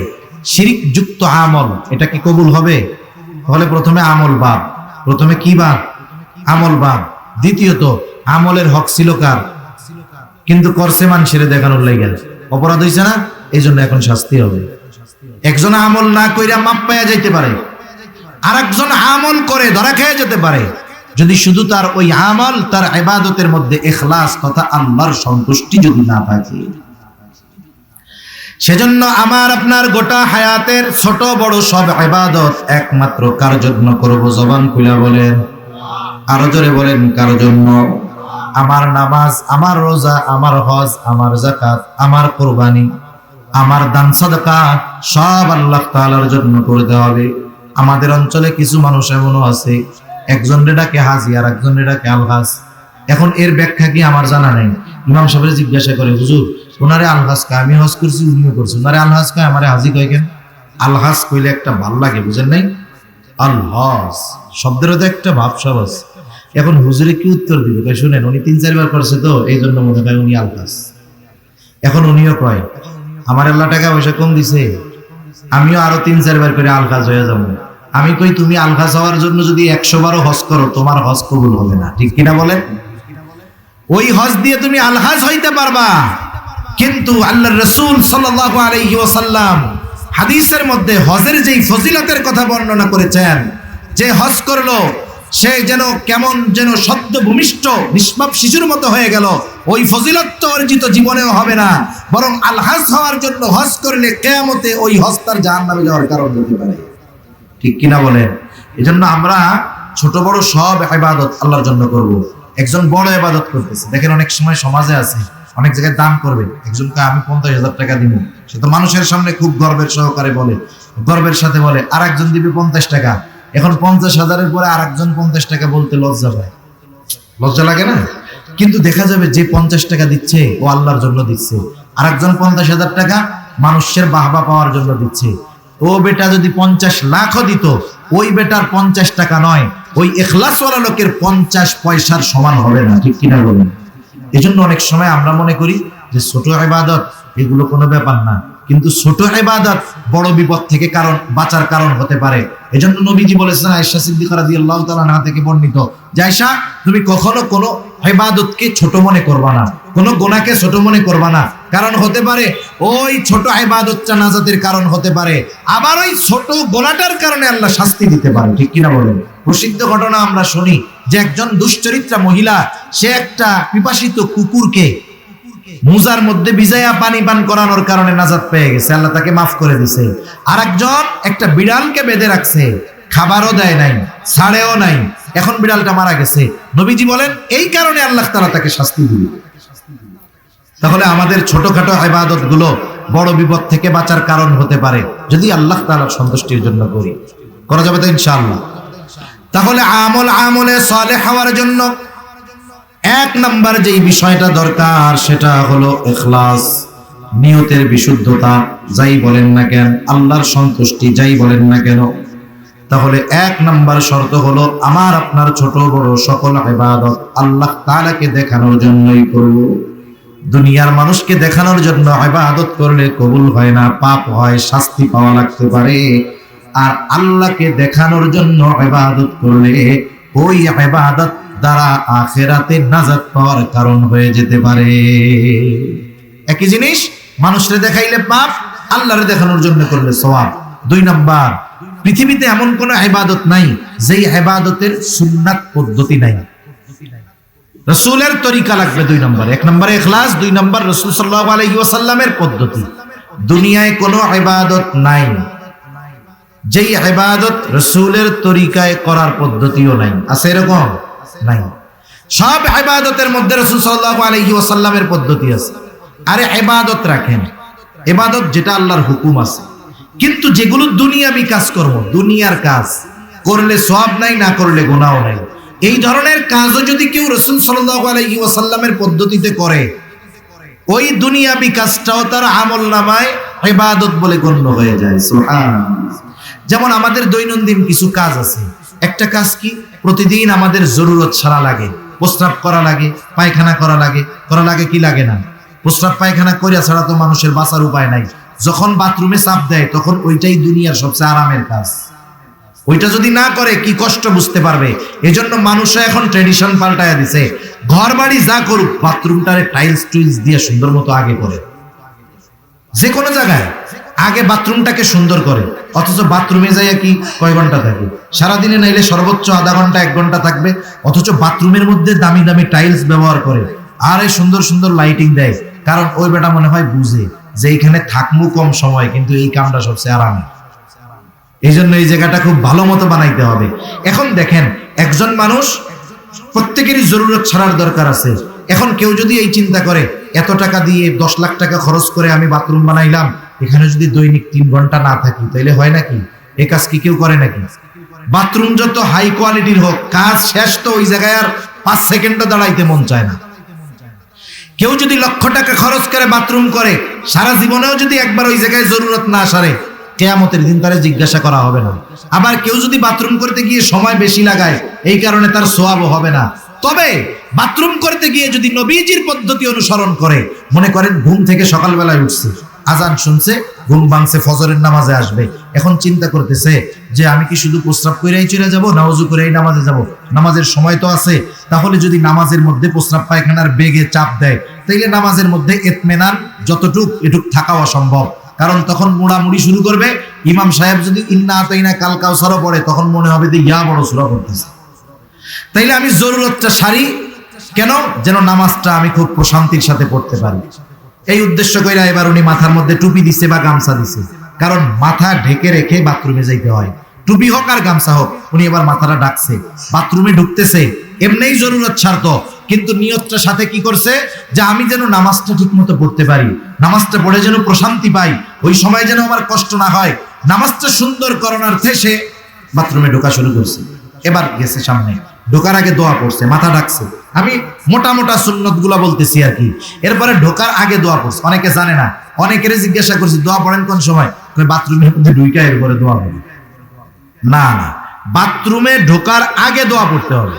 শিরিক যুক্ত আমল, এটা কি কবুল হবে? তাহলে প্রথমে আমল বাদ, প্রথমে কি বাদ? আমল বাদ। দ্বিতীয়ত আমলের হক ছিল কার? কিন্তু করছে মানুষের দেখানোর লাগা, অপরাধ হয়েছে না, এই জন্য এখন শাস্তি হবে। একজন আমল না কইরা মাপ পাইয়া যাইতে পারে, আর একজন আমল করে ধরা খেয়ে যেতে পারে, যদি শুধু তার ওই আমল, তার ইবাদতের মধ্যে ইখলাস তথা আল্লাহর সন্তুষ্টি যদি না থাকে। সেজন্য আমার আপনার গোটা হায়াতের ছোট বড় সব ইবাদত একমাত্র কার জন্য করব? জবান খুলে বলেন, আরো জোরে বলেন, কার জন্য? আমার নামাজ, আমার রোজা, আমার হজ, আমার যাকাত, আমার কুরবানি, আমার দান সাদাকা সব আল্লাহ তাআলার জন্য করতে হবে। আমাদের অঞ্চলে কিছু মানুষ এমনও আছে, একজনের ডাকে হাজি আর একজনের ডাকে আলহাজ। এখন এর ব্যাখ্যা কি আমার জানা নেই। ইমাম সাহেব জিজ্ঞাসা করে, হুজুর ওনারে আলহাজ কয়, আমি হজ করছি, উনিও করছি, ওনারে আলহাজ কয়, আমারে হাজি কয় কেন? আলহাজ কইলে একটা ভাল লাগে, বুঝেন নাই? আলহাজ শব্দেরও তো একটা ভাবসাব আছে। এখন হুজুরে কি উত্তর দিবে? কয় শুনেন, উনি 3-4 বার করছে তো এই জন্য মনে হয় উনি আলহাজ। এখন উনিও কয় আমার আল্লাহ টাকা পয়সা কম দিছে, আমিও আরো 3-4 বার করে আলহাজ হয়ে যাবো। আমি কই তুমি আলহাজ হওয়ার জন্য যদি 100 বারও হজ করো, তোমার হজ কবুল হবে না, ঠিক কিনা বলেন? ওই হজ দিয়ে তুমি আলহাজ হইতে পারবা, কিন্তু আল্লাহর রাসূল সাল্লাল্লাহু আলাইহি ওয়াসাল্লাম হাদিসের মধ্যে হজের যেই ফজিলতের কথা বর্ণনা করেছেন, যে হজ করলো সে যেন কেমন যেন সদ্য ভূমিষ্ঠ নিষ্পাপ শিশুর মতো হয়ে গেল, ওই ফজিলত তো অর্জিত জীবনেও হবে না, বরং আলহাজ হওয়ার জন্য হজ করলে কিয়ামতে ওই হজ তার জাহান্নামে যাওয়ার কারণ হতে পারে, ঠিক কিনা বলেন? এজন্য আমরা ছোট বড় সব ইবাদত আল্লাহর জন্য করব। একজন বড় ইবাদত করতেছে, দেখেন অনেক সময় সমাজে আছে, অনেক জায়গায় দান করবে, একজনকে আমি 50,000 টাকা দিব, সে তো মানুষের সামনে খুব গর্বের সহকারে বলে, গর্বের সাথে বলে, আর একজন দিবে 50 টাকা। এখন 50,000-এর পরে আর একজন 50 টাকা বলতে লজ্জা পায়, লজ্জা লাগে না? কিন্তু দেখা যাবে যে 50 টাকা দিচ্ছে ও আল্লাহর জন্য দিচ্ছে, আর একজন 50,000 টাকা মানুষের বাহবা পাওয়ার জন্য দিচ্ছে। ও বেটা যদি 50 লাখও দিত, ওই বেটার 50 টাকা নয়, ওই ইখলাসওয়ালা লোকের 50 পয়সার সমান হবে না, ঠিক কিনা বলেন? এজন্য অনেক সময় আমরা মনে করি যে ছোট ইবাদত এগুলো কোনো ব্যাপার না, কিন্তু ছোট ইবাদত বড় বিপদ থেকে কারণ বাঁচার কারণ হতে পারে। এজন্য নবীজি বলেছেন, আয়েশা সিদ্দিকা রাদিয়াল্লাহু তাআলা আনহা থেকে বর্ণিত, যে আয়েশা তুমি কখনো কোনো ইবাদতকে ছোট মনে করবা না, কোনো গুনাহকে ছোট মনে করবা না, কারণ হতে পারে ওই ছোট ইবাদতটা নাজাতের কারণ হতে পারে, আবার ওই ছোট গুনাহটার কারণে আল্লাহ শাস্তি দিতে পারে, ঠিক কিনা বলেন? প্রসিদ্ধ ঘটনা আমরা শুনি যে একজন দুশ্চরিত্রা মহিলা, সে একটা পিপাসিত কুকুরকে মুজার মধ্যে ভিজাইয়া পানি পান করানোর কারণে নাজাত পেয়ে গেছে, আল্লাহ তাকে মাফ করে দিয়েছে। আরেকজন একটা বিড়ালকে বেঁধে রাখছে, খাবারও দেয় নাই, ছাড়েও নাই, এখন বিড়ালটা মারা গেছে। নবীজি বলেন এই কারণে আল্লাহ তাআলা তাকে শাস্তি দিবে। তাহলে আমাদের ছোটখাটো ইবাদত গুলো বড় বিপদ থেকে বাঁচার কারণ হতে পারে যদি আল্লাহ তাআলার সন্তুষ্টির জন্য করি। করা যাবে তো ইনশাআল্লাহ? তাহলে আমলে সালেহ হওয়ার জন্য 1 নাম্বার যেই বিষয়টা দরকার সেটা হলো ইখলাস, নিয়তের বিশুদ্ধতা। যাই বলেন না কেন, আল্লাহর সন্তুষ্টি যাই বলেন না কেন, তাহলে 1 নাম্বার শর্ত হলো আমার আপনার ছোট বড় সকল ইবাদত আল্লাহ তাআলাকে দেখানোর জন্যই করব। দুনিয়ার মানুষকে দেখানোর জন্য ইবাদত করলে কবুল হয় না, পাপ হয়, শাস্তি পাওয়া লাগতে পারে। আর আল্লাহকে দেখানোর জন্য ইবাদত করলে ওই ইবাদত দ্বারা আখিরাতে নাজাত পাওয়ার কারণ হয়ে যেতে পারে। একই জিনিস, মানুষরে দেখাইলে পাপ, আল্লাহরে দেখানোর জন্য করলে সওয়াব। 2 নাম্বার, পৃথিবীতে এমন কোন ইবাদত নাই যেই ইবাদতের সুন্নাত পদ্ধতি নাই, রাসূলের তরিকা লাগবে। 2 নাম্বার, 1 নম্বরে ইখলাস, 2 নম্বর রাসূল সাল্লাল্লাহু আলাইহি ওয়াসাল্লামের পদ্ধতি। দুনিয়ায় কোনো ইবাদত নাই যেই ইবাদত রাসূলের তরিকায় করার পদ্ধতিও নাই, আছে এরকম? নাই। সব ইবাদতের মধ্যে রাসূল সাল্লাল্লাহু আলাইহি ওয়াসাল্লামের পদ্ধতি আছে। আরে ইবাদত রাখেন, ইবাদত যেটা আল্লাহর হুকুম আছে, কিন্তু যেগুলো দুনিয়াবি কাজকর্ম, দুনিয়ার কাজ করলে সওয়াব নাই, না করলে গুনাহও নাই, এই ধরনের কাজও যদি কেউ রাসূল সাল্লাল্লাহু আলাইহি ওয়াসাল্লামের পদ্ধতিতে করে, ওই দুনিয়াবি কাজটাও তার আমলনামায় ইবাদত বলে গণ্য হয়ে যায়। সুবহানাল্লাহ। যেমন আমাদের দৈনন্দিন কিছু কাজ আছে, একটা কাজ কি, প্রতিদিন আমাদের জরুরত ছাড়া লাগে, প্রস্রাব করা লাগে, পায়খানা করা লাগে কি লাগে না? প্রস্রাব পায়খানা করিয়া ছাড়া তো মানুষের বাঁচার উপায় নাই, যখন বাথরুমে চাপ দেয় তখন ওইটাই দুনিয়ার সবচেয়ে আরামের কাজ। ওইটা যদি না করে কি কষ্ট বুঝতে পারবে। এজন্য মানুষরা এখন ট্রেডিশন পাল্টায়া দিছে, ঘর বাড়ি যা করুক বাথরুমটারে টাইলস টুইলস দিয়ে সুন্দর মতো আগে করে, যে কোনো জায়গায় আগে বাথরুমটাকে সুন্দর করে। অথচ বাথরুমে যাইয়া কি কয় ঘন্টা থাকে, সারাদিনে নাইলে সর্বোচ্চ আধা ঘন্টা 1 ঘন্টা থাকবে, অথচ বাথরুমের মধ্যে দামি দামি টাইলস ব্যবহার করে আর এই সুন্দর সুন্দর লাইটিং দেয়। কারণ ওই বেটা মনে হয় বুঝে যে এইখানে থাকমু কম সময়, কিন্তু এই কামটা সবচেয়ে আরামে। এই জন্য এই জায়গাটা খুব ভালো মতো বানাইতে হবে। এখন দেখেন, একজন মানুষ প্রত্যেকেরই জরুরত ছাড়ার দরকার আছে। এখন কেউ যদি এই চিন্তা করে এত টাকা দিয়ে 10 লাখ টাকা খরচ করে আমি বাথরুম বানাইলাম, এখানে যদি দৈনিক 3 ঘন্টা না থাকি তাইলে হয় নাকি? এই কাজ কি কেউ করে নাকি? বাথরুম যত হাই কোয়ালিটির হোক, কাজ শেষ তো ওই জায়গায় আর 5 সেকেন্ডও দাঁড়াইতে মন চায় না। কেউ যদি লক্ষ টাকা খরচ করে বাথরুম করে, সারা জীবনেও যদি একবার ওই জায়গায় জরুরত না সারে, কিয়ামতের দিন তারে জিজ্ঞাসা করা হবে না। আবার কেউ যদি বাথরুম করতে গিয়ে সময় বেশি লাগায়, এই কারণে তার সওয়াবও হবে না। তবে বাথরুম করতে গিয়ে যদি নবীজির পদ্ধতি অনুসরণ করে, মনে করেন ঘুম থেকে সকালবেলায় উঠছে, আজান শুনছে, ঘুম ভাঙছে, ফজরের নামাজে আসবে, এখন চিন্তা করতেছে যে আমি কি শুধু প্রস্রাব করেই চলে যাব না ওযু করেই নামাজে যাব, নামাজের সময় তো আছে। তাহলে যদি নামাজের মধ্যে প্রস্রাব পায়খানার বেগে চাপ দেয়, তাইলে নামাজের মধ্যে ইতমিনান যতটুক এটুক থাকা অসম্ভব। কারণ তখন মুড়ামুড়ি শুরু করবে। ইমাম সাহেব যদি ইন্না আতাইনা কাল কাউসারও পড়ে, তখন মনে হবে যে ইয়া বড় সূরা পড়তেছে। তাইলে আমি জরুরতটা সারি কেন? যেন নামাজটা আমি খুব প্রশান্তির সাথে পড়তে পারি। এই উদ্দেশ্য কইরা এবার উনি মাথার মধ্যে টুপি দিছে বা গামছা দিছে, কারণ মাথা ঢেকে রেখে বাথরুমে যাইতে হয়, টুপি হোক আর গামছা হোক। উনি এবার মাথাটা ঢাকছে, বাথরুমে ঢুকতেছে, এমনিই জরুরত ছাড়ত, কিন্তু নিয়তটা সাথে কি করছে যে আমি যেন নামাজটা ঠিক মতো পড়তে পারি, নামাজটা পড়ে যেন প্রশান্তি পাই, ওই সময় যেন আমার কষ্ট না হয়, নামাজটা সুন্দর করণার্থে সে বাথরুমে ঢোকা শুরু করছে। এবার গেছে সামনে, ঢোকার আগে দোয়া পড়ছে, মাথা ঢাকছে। আমি মোটা মোটা সুন্নত গুলা বলতেছি আর কি। এরপরে ঢোকার আগে দোয়া পড়ছে। অনেকে জানে না, অনেকের জিজ্ঞাসা করছি দোয়া পড়েন কোন সময়, বাথরুমের মধ্যে ঢুইকা এরপরে দোয়া পড়ে। না না, বাথরুমে ঢোকার আগে দোয়া পড়তে হবে।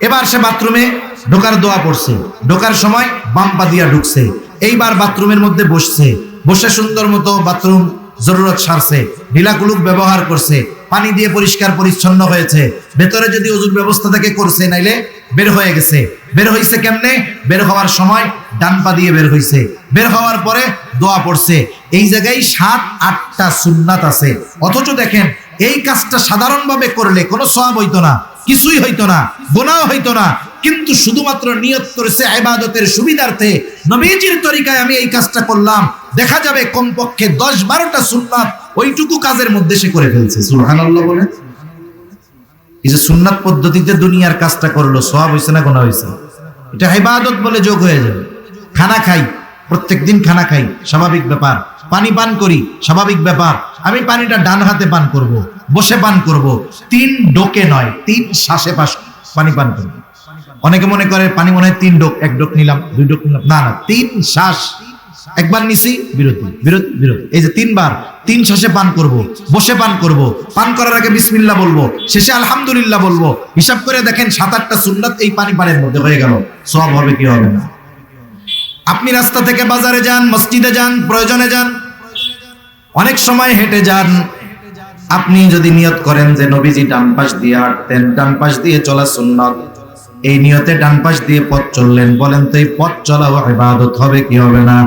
এবার সে বাথরুমে ঢোকার দোয়া পড়ছে, ঢোকার সময় বাম পা দিয়া ঢুকছে। এইবার বাথরুমের মধ্যে বসছে, বসে সুন্দর মতো বাথরুম জরুরত সারছে, ঢিলাকুলুক ব্যবহার করছে, পানি দিয়ে পরিষ্কার পরিচ্ছন্ন হয়েছে, ভেতরে যদি ওযুর ব্যবস্থা থেকে করছে, নাইলে বের হয়ে গেছে। বের হইছে কেমনে? বের হওয়ার সময় ডান পা দিয়ে বের হইছে, বের হওয়ার পরে দোয়া পড়ছে। এই জায়গায় 7-8টা সুন্নাত আছে। অথচ দেখেন, এই কাজটা সাধারণভাবে করলে কোনো সওয়াব হইতো না, কিছুই হইতো না, গুনাহ হইতো না, কিন্তু শুধুমাত্র নিয়ত করেছে ইবাদতের সুবিধার্থে, নবীজির তরিকায় আমি এই কাজটা করলাম, দেখা যাবে কমপক্ষে 10-12টা সুন্নাত ওইটুকু কাজের মধ্যে সে করে ফেলছে। সুবহানাল্লাহ বলে। এই যে সুন্নাত পদ্ধতিতে দুনিয়ার কাজটা করলো, সওয়াব হইছে না গুনাহ হইছে? এটা ইবাদত বলে যোগ হয়ে যাবে। খানা খাই, প্রত্যেকদিন খানা খাই, স্বাভাবিক ব্যাপার। পানি পান করি, স্বাভাবিক ব্যাপার। আমি পানিটা ডান হাতে পান করব, বসে পান করব, 3 ডোকে নয়, 3 শ্বাসে পানি পান করব। অনেকে মনে করে পানি মনে হয় 3 ডোক, 1 ডোক নিলাম, 2 ডোক নিলাম। না না, 3 শ্বাস। একবার নিছি, বিরতি, বিরতি, বিরতি, এই যে 3 বার, 3 শ্বাসে পান করব, বসে পান করব, পান করার আগে বিসমিল্লাহ বলবো, শেষে আলহামদুলিল্লাহ বলবো। হিসাব করে দেখেন 7-8টা সুন্নাত এই পানি পানের মধ্যে হয়ে গেল। সওয়াব হবে কি হবে না? আপনি রাস্তা থেকে বাজারে যান, মসজিদে যান, প্রয়োজনে যান, অনেক সময় হেঁটে যান। আপনি যদি নিয়ত করেন যে নবীজি ডান পাশ দিয়ে হাঁটতেন, ডান পাশ দিয়ে চলা সুন্নাত, এই নিয়তে ডান পাশ দিয়ে পথ চললেন, বলেন তো এই পথ চলাও ইবাদত হবে কি হবে না?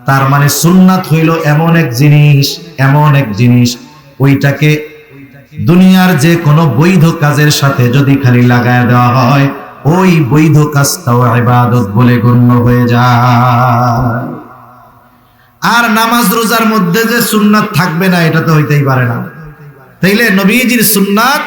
তার মানে সুন্নাত হইল এমন এক জিনিস, এমন এক জিনিস, ওইটাকে দুনিয়ার যে কোনো বৈধ কাজের সাথে যদি খালি লাগায় দেওয়া হয়, ওই বৈধ কাজটাও ইবাদত বলে গণ্য হয়ে যায়। আর নামাজ রোজার মধ্যে যে সুন্নাত থাকবে না, এটা তো হইতেই পারে না। তাইলে নবীজির সুন্নাত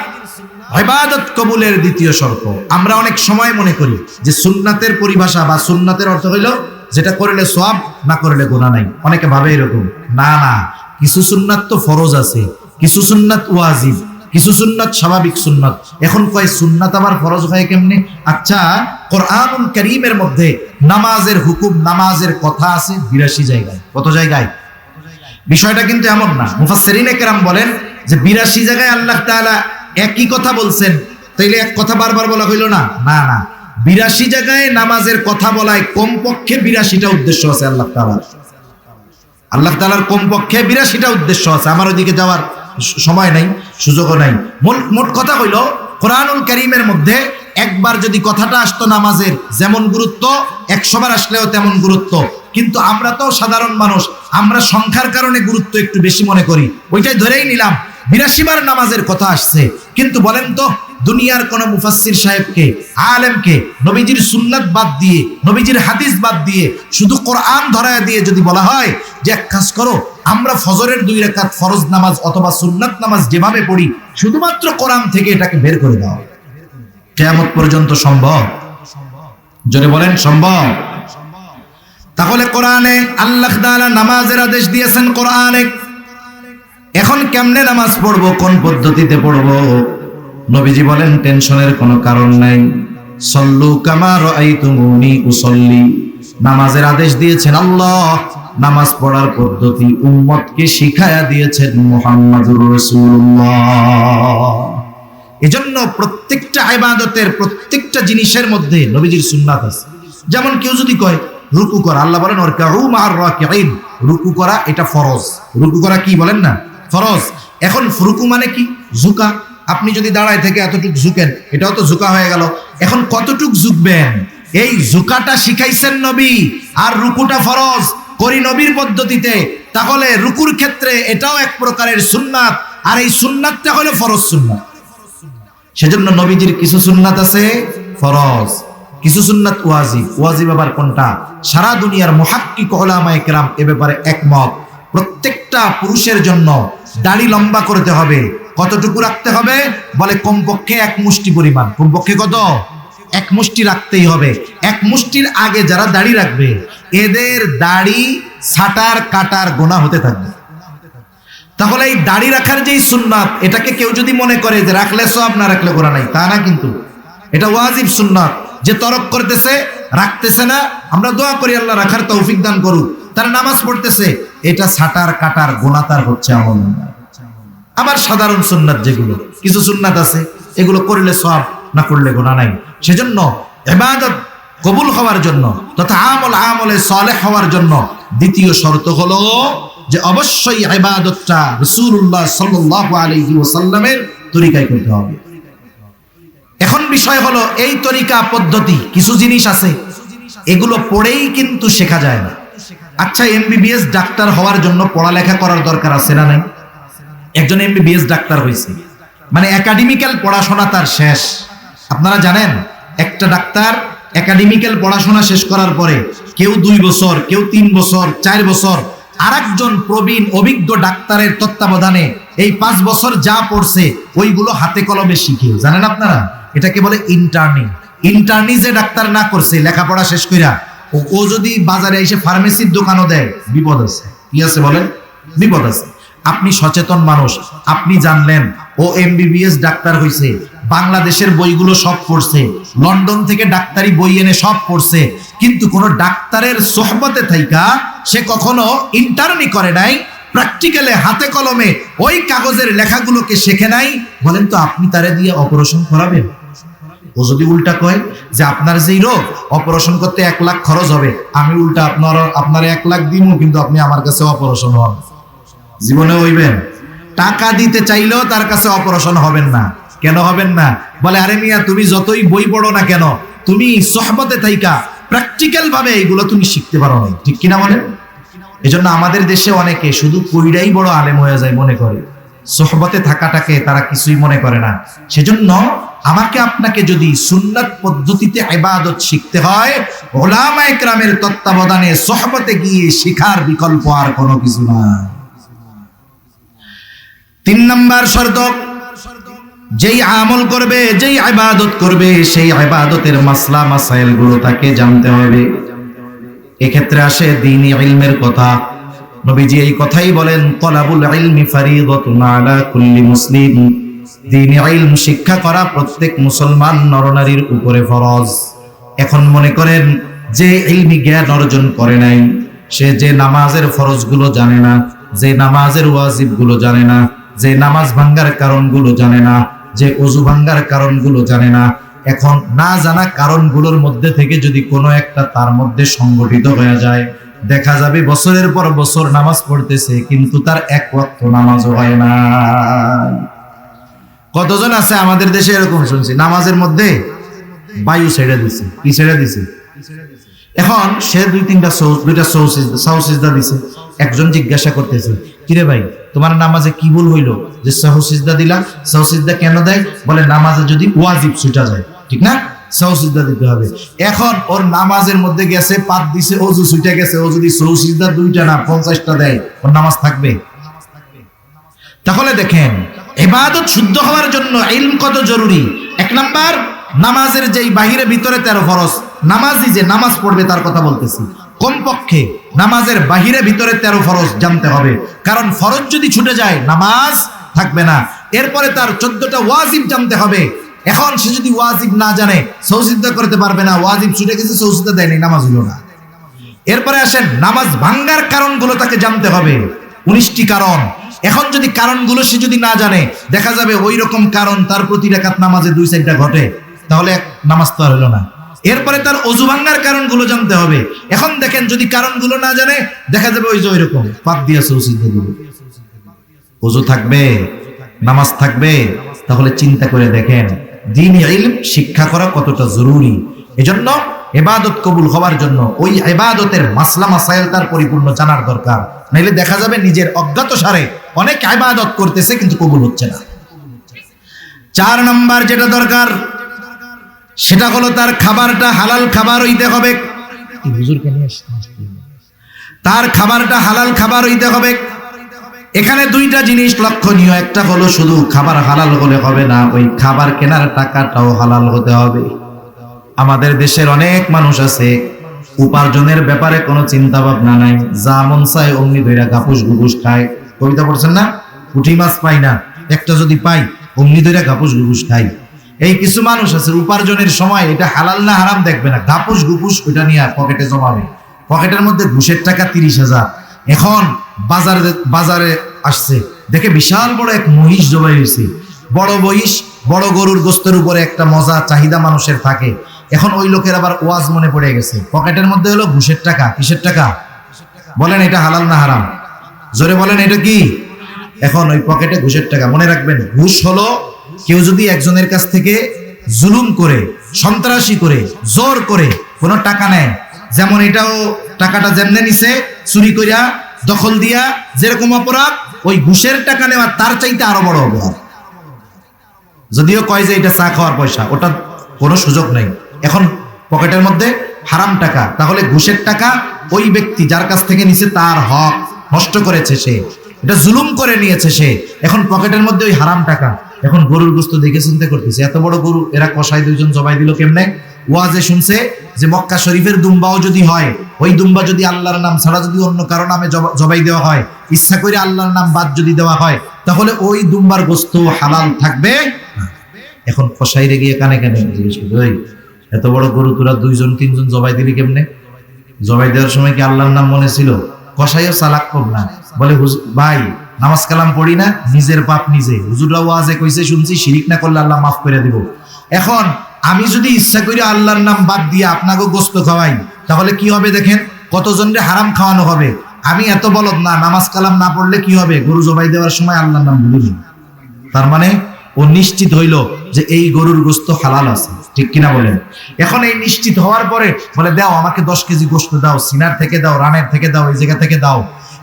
ইবাদত কবুলের দ্বিতীয় শর্ত। আমরা অনেক সময় মনে করি যে সুন্নাতের পরিভাষা বা সুন্নাতের অর্থ হইল যেটা করলে সওয়াব, না করলে গুনাহ নাই। অনেকে ভাবে এরকম। না না, কিছু সুন্নাত তো ফরজ আছে, কিছু সুন্নাত ওয়াজিব, কিছু সুন্নাত স্বাভাবিক সুন্নাত। এখন কয় সুন্নাত আবার ফরজ হয় কেমনে? আচ্ছা, কোরআনুল কারীমের মধ্যে নামাজের হুকুম, নামাজের কথা আছে 82 জায়গায়। কত জায়গায়? বিষয়টা কিন্তু এমন না। মুফাসসিরিনে কেরাম বলেন যে 82 জায়গায় আল্লাহ তাআলা একই কথা বলছেন, তাইলে এক কথা বারবার বলা হইল না? না না, 82 জায়গায় নামাজের কথা বলায় কমপক্ষে 82টা উদ্দেশ্য আছে আল্লাহ তাআলার। আল্লাহ তাআলার কমপক্ষে 82টা উদ্দেশ্য আছে। আমার ওইদিকে যাওয়ার সময় নাই, সুযোগও নাই। মোট কথা হইল, কোরআনুল কারীমের মধ্যে একবার যদি কথাটা আসতো নামাজের যেমন গুরুত্ব, 100 বার আসলেও তেমন গুরুত্ব। কিন্তু আমরা তো সাধারণ মানুষ, আমরা সংখ্যার কারণে গুরুত্ব একটু বেশি মনে করি, ওইটাই ধরেই নিলাম 82 বার নামাজের কথা আসছে। কিন্তু বলেন তো, দুনিয়ার কোন মুফাসসির সাহেবকে, আলেমকে নবীজির সুন্নাত বাদ দিয়ে, নবীজির হাদিস বাদ দিয়ে, শুধু কোরআন ধরায়া দিয়ে যদি বলা হয় যে এক কাজ করো, আমরা ফজরের 2 রাকাত ফরজ নামাজ অথবা সুন্নাত নামাজ যেভাবে পড়ি, শুধুমাত্র কোরআন থেকে এটাকে বের করে দাও, কিয়ামত পর্যন্ত সম্ভব? জোরে বলেন, সম্ভব? তাহলে কোরআনে আল্লাহ তাআলা নামাজের আদেশ দিয়েছেন কোরআনে। এখন কেমনে নামাজ পড়বো, কোন পদ্ধতিতে পড়বো? নবীজি বলেন টেনশনের কোনো কারণ নাই। সল্লু কামা রাআইতুমুনি উসাল্লি। নামাজের আদেশ দিয়েছেন আল্লাহ, নামাজ পড়ার পদ্ধতি উম্মতকে শিখায়া দিয়েছেন মুহাম্মদুর রাসূলুল্লাহ। এজন্য প্রত্যেকটা ইবাদতের, প্রত্যেকটা জিনিসের মধ্যে নবীজির সুন্নাত আছে। যেমন কেউ যদি কয় রুকু করা, আল্লাহ বলেন ওয়ারকাউ মা'আর রাকিঈন, রুকু করা এটা ফরজ। রুকু করা কি বলেন না, ফরজ। এখন রুকু মানে কি? ঝুঁকা। আপনি যদি দাঁড়ায় থেকে এতটুক ঝুঁকেন, এটাও তো ঝুঁকা হয়ে গেল। এখন কতটুক ঝুঁকবেন, এই ঝুঁকাটা শিখাইছেন নবী, আর রুকুটা ফরজ করি নবীর পদ্ধতিতে। তাহলে রুকুর ক্ষেত্রে এটাও এক প্রকারের সুন্নাত, আর এই সুন্নাতটা হলো ফরজ সুন্নাত। সেজন্য নবীজির কিছু সুন্নাত আছে ফরজ, কিছু সুন্নাত ওয়াজিব। ওয়াজিব আবার কোনটা? সারা দুনিয়ার মুহাক্কিক উলামায়ে কেরাম এ ব্যাপারে একমত। প্রত্যেকটা পুরুষের জন্য দাড়ি লম্বা করতে হবে। কতটুকু রাখতে হবে? বলে কমপক্ষে 1 মুষ্টি পরিমাণ। কমপক্ষে কত? 1 মুষ্টি রাখতেই হবে। 1 মুষ্টির আগে যারা দাড়ি রাখবে, এদের দাড়ি ছাটার কাটার গোনা হতে থাকবে। তাহলে এই দাড়ি রাখার যেই সুন্নাত, এটাকে কেউ যদি মনে করে যে রাখলে সওয়াব, না রাখলে গোনা নাই, তা না। কিন্তু এটা ওয়াজিব সুন্নাত। যে তরক করতেছে, রাখতেছে না, আমরা দোয়া করি আল্লাহ রাখার তৌফিক দান করুক। তার নামাজ পড়তেছে, এটা ছাটার কাটার গোনা তার হচ্ছে আমল। আবার সাধারণ সুন্নাত যেগুলো, কিছু সুন্নাত আছে এগুলো করলে সওয়াব, না করলে গোনা নাই। সেজন্য ইবাদত কবুল হওয়ার জন্য তথা আমলে সালেহ হওয়ার জন্য দ্বিতীয় শর্ত হলো যে অবশ্যই ইবাদতটা রাসূলুল্লাহ সাল্লাল্লাহু আলাইহি ওয়াসাল্লামের তরিকায় করতে হবে। এখন বিষয় হলো এই তরিকা পদ্ধতি, কিছু জিনিস আছে এগুলো পড়েই কিন্তু শেখা যায় না। আচ্ছা, এমবিবিএস ডাক্তার হওয়ার জন্য পড়ালেখা করার দরকার আছে না নাই? একজন এমবিবিএস ডাক্তার হয়েছে মানে একাডেমিক্যাল পড়াশোনা তার শেষ। আপনারা জানেন, একটা ডাক্তার একাডেমিক্যাল পড়াশোনা শেষ করার পরে কেউ 2 বছর, কেউ 3 বছর, 4 বছর আরেকজন প্রবীণ অভিজ্ঞ ডাক্তারের তত্ত্বাবধানে এই 5 বছর যা পড়ছে ওইগুলো হাতে কলমে শিখে। জানেন আপনারা, এটাকে বলে ইন্টার্নি। ইন্টার্নি যে ডাক্তার না করছে লেখাপড়া শেষ কইরা, ও যদি বাজারে এসে ফার্মেসির দোকানও দেয়, বিপদ আছে। কি আছে বলেন? বিপদ আছে। আপনি সচেতন মানুষ, আপনি জানলেন ও এমবিবিএস ডাক্তার হইছে, বাংলাদেশের বইগুলো সব পড়ছে, লন্ডন থেকে ডাক্তারি বই এনে সব পড়ছে, কিন্তু কোন ডাক্তারের সোহবতে থাইকা সে কখনো ইন্টার্নি করে নাই, প্র্যাকটিক্যালে হাতে কলমে ওই কাগজের লেখাগুলোকে শেখে নাই। বলেন তো, আপনি তারে দিয়ে অপারেশন করাবেন? ও যদি উল্টা কয় যে আপনার যেই রোগ, অপারেশন করতে 1 লাখ খরচ হবে, আমি উল্টা আপনার 1 লাখ দিব, কিন্তু আপনি আমার কাছে অপারেশন হন, জীবনে হইবেন? টাকা দিতে চাইলেও তার কাছে অপারেশন হবেন না। কেন হবেন না? বলে আরে মিয়া, তুমি যতই বই পড়ো না কেন, তুমি সোহবতে থাইকা প্র্যাকটিক্যাল ভাবে এইগুলো তুমি শিখতে পারো না। ঠিক কিনা বলেন? এজন্য আমাদের দেশে অনেকে শুধু কইরাই বড় আলেম হয়ে যায় মনে করে, সোহবতে থাকাটাকে তারা কিছুই মনে করে না। সেজন্য আমাকে আপনাকে যদি সুন্নাত পদ্ধতিতে ইবাদত শিখতে হয়, উলামায়ে কেরামের তত্ত্বাবধানে সোহবতে গিয়ে শেখার বিকল্প আর কোনো কিছু না। 3 নাম্বার শর্ত, যেই আমল করবে, যেই ইবাদত করবে, সেই ইবাদতের মাসলা মাসাইল গুলো তাকে জানতে হবে। এক্ষেত্রে আসে দ্বীনি ইলমের কথা। নবীজি এই কথাই বলেন, তালাবুল ইলমি ফারিদাতুন আলা কুল্লি মুসলিম। দ্বীনি ইলম শিক্ষা করা প্রত্যেক মুসলমান নরনারীর উপরে ফরজ। এখন মনে করেন যে ইলমি জ্ঞান অর্জন করে নাই, সে যে নামাজের ফরজগুলো জানে না, যে নামাজের ওয়াজিবগুলো জানে না, যে নামাজ ভাঙ্গার কারণগুলো জানে না, যে ওযু ভাঙ্গার কারণগুলো জানে না, এখন না জানা কারণগুলোর মধ্যে থেকে যদি কোনো একটা তার মধ্যে সংগঠিত হয়ে যায়, দেখা যাবে বছরের পর বছর নামাজ পড়তেছে কিন্তু তার এক ওয়াক্ত নামাজও হয় না। কতজন আছে আমাদের দেশে এরকম শুনছি, নামাজের মধ্যে বায়ু ছেড়ে দিছে। কি ছেড়ে দিছে? এখন সে দুইটা সাউসিজদা দিছে। একজন জিজ্ঞাসা করতেছে, কিরে ভাই তোমার নামাজে কি ভুল হইলো যে সাউসিজদা দিলা? সাউসিজদা কেন দেয়? বলে নামাজে যদি ওয়াজিব ছুটা যায়, ঠিক না, সাউসিজদা দিতে হবে। এখন ওর নামাজের মধ্যে গেছে, পাত দিছে, ওযু ছুটে গেছে, ও যদি সাউসিজদা 2টা না 50টা দেয়, ওর নামাজ থাকবে? তাহলে দেখেন ইবাদত শুদ্ধ হওয়ার জন্য ইলম কত জরুরি। 1 নাম্বার, নামাজের যেই বাহিরে ভিতরে 13 ফরজ, নামাজি যে নামাজ পড়বে তার কথা বলতেছি, কমপক্ষে নামাজের বাহিরে ভিতরে 13 ফরজ জানতে হবে। কারণ ফরজ যদি ছুটে যায় নামাজ থাকবে না। এরপরে তার 14টা ওয়াজিব জানতে হবে। এখন সে যদি ওয়াজিব না জানে সাউসিজদা করতে পারবে না, ওয়াজিব ছুটে গেছে, সাউসিজদা দেয়নি, নামাজ হলো না। এরপরে আসেন নামাজ ভাঙ্গার কারণগুলো তাকে জানতে হবে, 19টি কারণ। এখন যদি কারণগুলো সে যদি না জানে, দেখা যাবে ওই রকম কারণ তার প্রতি রাকাত নামাজে 2-4টা ঘটে, তাহলে নামাজ তো আর হলো না। এরপরে তার ওযু ভাঙ্গার কারণগুলো জানতে হবে। এখন দেখেন যদি কারণগুলো না জানে, দেখা যাবে ওই যে ওইরকম পাপ দিয়া সাউসিজদা দিবে, ওযু থাকবে, নামাজ থাকবে। তাহলে চিন্তা করে দেখেন দ্বীনি ইলম শিক্ষা করা কতটা জরুরি। এজন্য ইবাদত কবুল হওয়ার জন্য ওই ইবাদতের মাসলা মাসাইল তার পরিপূর্ণ জানার দরকার। নাইলে দেখা যাবে নিজের অজ্ঞাতসারে অনেক ইবাদত করতেছে কিন্তু কবুল হচ্ছে না। 4 নাম্বার যেটা দরকার সেটা হলো তার খাবারটা হালাল খাবার হইতে হবে। তার খাবারটা হালাল খাবার হইতে হবে। এখানে 2টা জিনিস লক্ষণীয়। একটা হলো শুধু খাবার হালাল হলে হবে না, ওই খাবার কেনার টাকাটাও হালাল হতে হবে। আমাদের দেশের অনেক মানুষ আছে উপার্জনের ব্যাপারে কোনো চিন্তা ভাবনা নাই, যা মন চায় অমনি ধইরা গাপুস গুপুস খায়। কবিতা পড়ছেন না, পুঁটি মাছ পাই না, একটা যদি পাই অমনি ধইরা গাপুস গুপুস খাই। এই কিছু মানুষ আছে উপার্জনের সময় এটা হালাল না হারাম দেখবে না, গাপুস গুপুস ওইটা নিয়ে পকেটে জমাবে। পকেটের মধ্যে ঘুষের টাকা 30,000। এখন বাজারে আসছে, দেখে বিশাল বড় এক মহিষ জবাই হয়েছে। বড় মহিষ, বড় গরুর গোস্তের উপরে একটা মজা চাহিদা মানুষের থাকে। এখন ওই লোকের আবার ওয়াজ মনে পড়ে গেছে, পকেটের মধ্যে হলো ঘুষের টাকা। কিসের টাকা? বলেন এটা হালাল না হারাম? জোরে বলেন এটা কি? এখন ওই পকেটে ঘুষের টাকা। মনে রাখবেন, ঘুষ হলো কেউ যদি একজনের কাছ থেকে জুলুম করে, সন্ত্রাসী করে, জোর করে কোনো টাকা নেয়, যেমন এটাও টাকাটা যেমনে নিছে চুরি করিয়া, দখল দিয়া, যেরকম অপরাধ, ওই ঘুষের টাকা নেওয়া তার চাইতে আরো বড় অপরাধ। যদিও কয় যে এটা চা খাওয়ার পয়সা, ওটা কোনো সুযোগ নেই। এখন পকেটের মধ্যে হারাম টাকা, তাহলে ঘুষের টাকা ওই ব্যক্তি যার কাছ থেকে নিছে তার হক নষ্ট করেছে, সে এটা জুলুম করে নিয়েছে সে। এখন পকেটের মধ্যে ওই হারাম টাকা। এখন গরুর গোস্ত দেখে চিন্তা করতেছে, এত বড় গরু এরা কষাই 2জন জবাই দিল কেমনে? ওয়াজে শুনছে যে মক্কা শরীফের দুম্বাও যদি হয়, ওই দুম্বা যদি আল্লাহর নাম ছাড়া যদি অন্য কারো নামে জবাই দেওয়া হয়, ইচ্ছা করে আল্লাহর নাম বাদ যদি দেওয়া হয়, তাহলে ওই দুম্বার গোস্ত হালাল থাকবে। এখন কষাইরে গিয়ে কানে কানে জিজ্ঞেস করবে, ওই এত বড় গরু তোরা 2-3জন জবাই দিলি কেমনে? জবাই দেওয়ার সময় কি আল্লাহর নাম মনে ছিল? কষাইও চালাক কম না, বলে ভাই নামাজ কালাম পড়ি না, নিজের পাপ নিজে, হুজুররা ওয়াজে কইছে শুনছি শিরিক না করলে আল্লাহ মাফ করে দিব। এখন আমি যদি ইচ্ছা করি আল্লাহর নাম বাদ দিয়ে আপনাকে গোস্ত খাওয়াই, তাহলে কি হবে? দেখেন কতজনকে হারাম খাওয়ানো হবে। আমি এত বলদ না, নামাজ কালাম না পড়লে কি হবে? গরু জবাই দেওয়ার সময় আল্লাহর নাম ভুলি। তার মানে ও নিশ্চিত হইল যে এই গরুর গোস্ত হালাল আছে, ঠিক কিনা বলেন? এখন এই নিশ্চিত হওয়ার পরে বলে দাও আমাকে 10 কেজি গোস্ত দাও, সিনার থেকে দাও, রানের থেকে দাও, এই জায়গা থেকে দাও।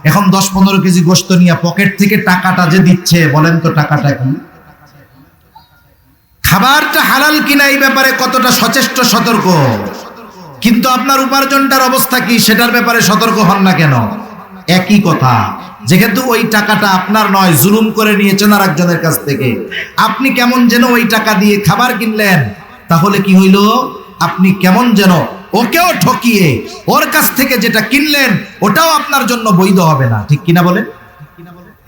এখন 10-15 কেজি গোস্ত নিয়ে পকেট থেকে টাকাটা যে দিচ্ছে, বলেন তো টাকাটা কি? খাবারটা হালাল কিনা এই ব্যাপারে কতটা সচেষ্ট সতর্ক, কিন্তু আপনার উপার্জনটার অবস্থা কি সেটার ব্যাপারে সতর্ক হন না কেন? একই কথা, যেহেতু ওই টাকাটা আপনার নয়, জুলুম করে নিয়েছেন আর একজনের কাছ থেকে, আপনি কেমন যেন ওই টাকা দিয়ে খাবার কিনলেন, তাহলে কি হইল? আপনি কেমন যেন ওকেও ঠকিয়ে ওর কাছ থেকে যেটা কিনলেন ওটাও আপনার জন্য বৈধ হবে না, ঠিক কিনা বলেন?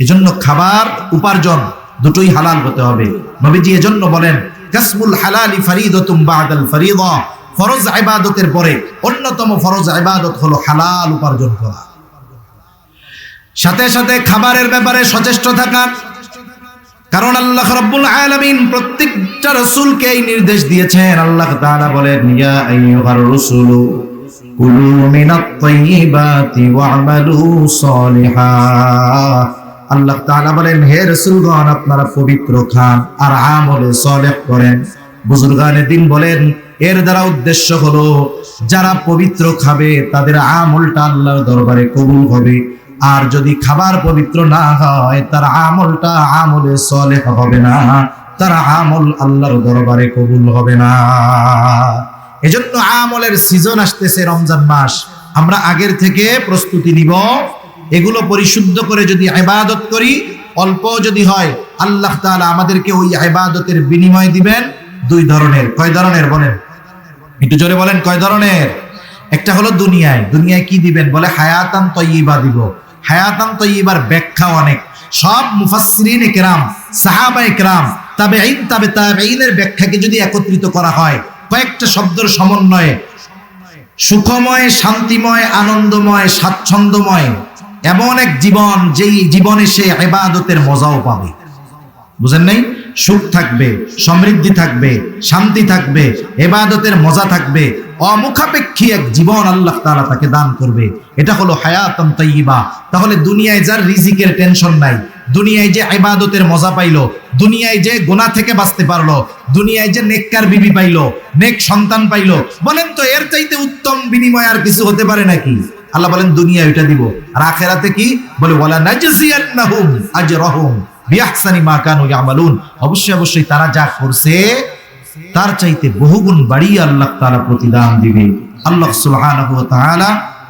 এজন্য খাবার উপার্জন দুটোই হালাল হতে হবে। নবীজি এজন্য বলেন কাসবুল হালালি ফরিদাতুম বাদাল ফরিদা, ফরজ ইবাদতের পরে অন্যতম ফরজ ইবাদত হলো হালাল উপার্জন করা। সাথে সাথে খাবারের ব্যাপারে সচেষ্ট থাকা, কারণ আল্লাহ রাব্বুল আলামিন প্রত্যেকটা রাসূলকে এই নির্দেশ দিয়েছেন। আল্লাহ তাআলা বলেন ইয়া আইয়ুহার রাসূলু কুলু মিনাত তাইয়্যিবাতি ওয়া'মালু সালিহা। আল্লাহ তাআলা বলেন, হে রাসূলগণ, আপনারা পবিত্র খান আর আমলে সালেহ করেন। বুজুর্গানে দিন বলেন, এর দ্বারা উদ্দেশ্য হলো যারা পবিত্র খাবে তাদের আমলটা আল্লাহর দরবারে কবুল হবে, আর যদি খাবার পবিত্র না হয় তার আমলটা আমলে সালেহ হবে না, তার আমল আল্লাহর দরবারে কবুল হবে না। এজন্য আমলের সিজন আসতেছে, রমজান মাস, আমরা আগের থেকে প্রস্তুতি নিব। এগুলো পরিশুদ্ধ করে যদি ইবাদত করি, অল্প যদি হয়, আল্লাহ তাআলা আমাদেরকে ওই ইবাদতের বিনিময় দিবেন দুই ধরনের। কয় ধরনের বলেন? একটু জোরে বলেন, কয় ধরনের? একটা হলো দুনিয়ায়। দুনিয়ায় কি দিবেন? বলে হায়াতান তাইয়্যিবা দিব। হায়াতান তাইয়্যিবার ব্যাখ্যা অনেক, সব মুফাসসিরিন ইকরাম, সাহাবা ইকরাম, তাবেঈন, তাবে তাবেঈনের ব্যাখ্যাকে যদি একত্রিত করা হয় কয়েকটা শব্দের সমন্বয়ে সুখময়, শান্তিময়, আনন্দময়, স্বাচ্ছন্দ্যময় এমন এক জীবন, যেই জীবনে সে ইবাদতের মজাও পাবে। বুঝেন নাই? সুখ থাকবে, সমৃদ্ধি থাকবে, শান্তি থাকবে, ইবাদতের মজা থাকবে, অমুখাপেক্ষী এক জীবন আল্লাহ তাআলা তাকে দান করবে। এটা হলো হায়াতান তাইয়্যিবা। তাহলে দুনিয়ায় যার রিজিকের টেনশন নাই, দুনিয়ায় যে ইবাদতের মজা পাইলো, দুনিয়ায় যে গুনাহ থেকে বাঁচতে পারলো, দুনিয়ায় যে নেককার বিবি পাইলো, নেক সন্তান পাইলো, বলেন তো এর চাইতে উত্তম বিনিময় আর কিছু হতে পারে নাকি? আল্লাহ বলেন দুনিয়া এটা দিব, আর আখিরাতে কি বলে? ওয়ালা নাজজিয়ান্নাহুম আজরাহুম বিআহসানি মা কানু ইয়ামালুন। অবশ্যই অবশ্যই তারা যা করছে তার চাইতে বহুগুণ বাড়িয়ে আল্লাহ তাআলা প্রতিদান দিবে। আল্লাহ সুবহানাহু ওয়া তাআলা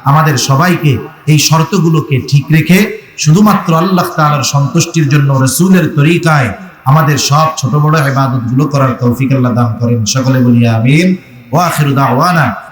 আমাদের সবাইকে এই শর্তগুলোকে ঠিক রেখে শুধুমাত্র আল্লাহ তাআলার সন্তুষ্টির জন্য রাসূলের তরিকায় আমাদের সব ছোট বড় ইবাদতগুলো করার তৌফিক আল্লাহ দান করেন। সকলে বলি আমিন। ওয়া আখিরু দাওয়ানা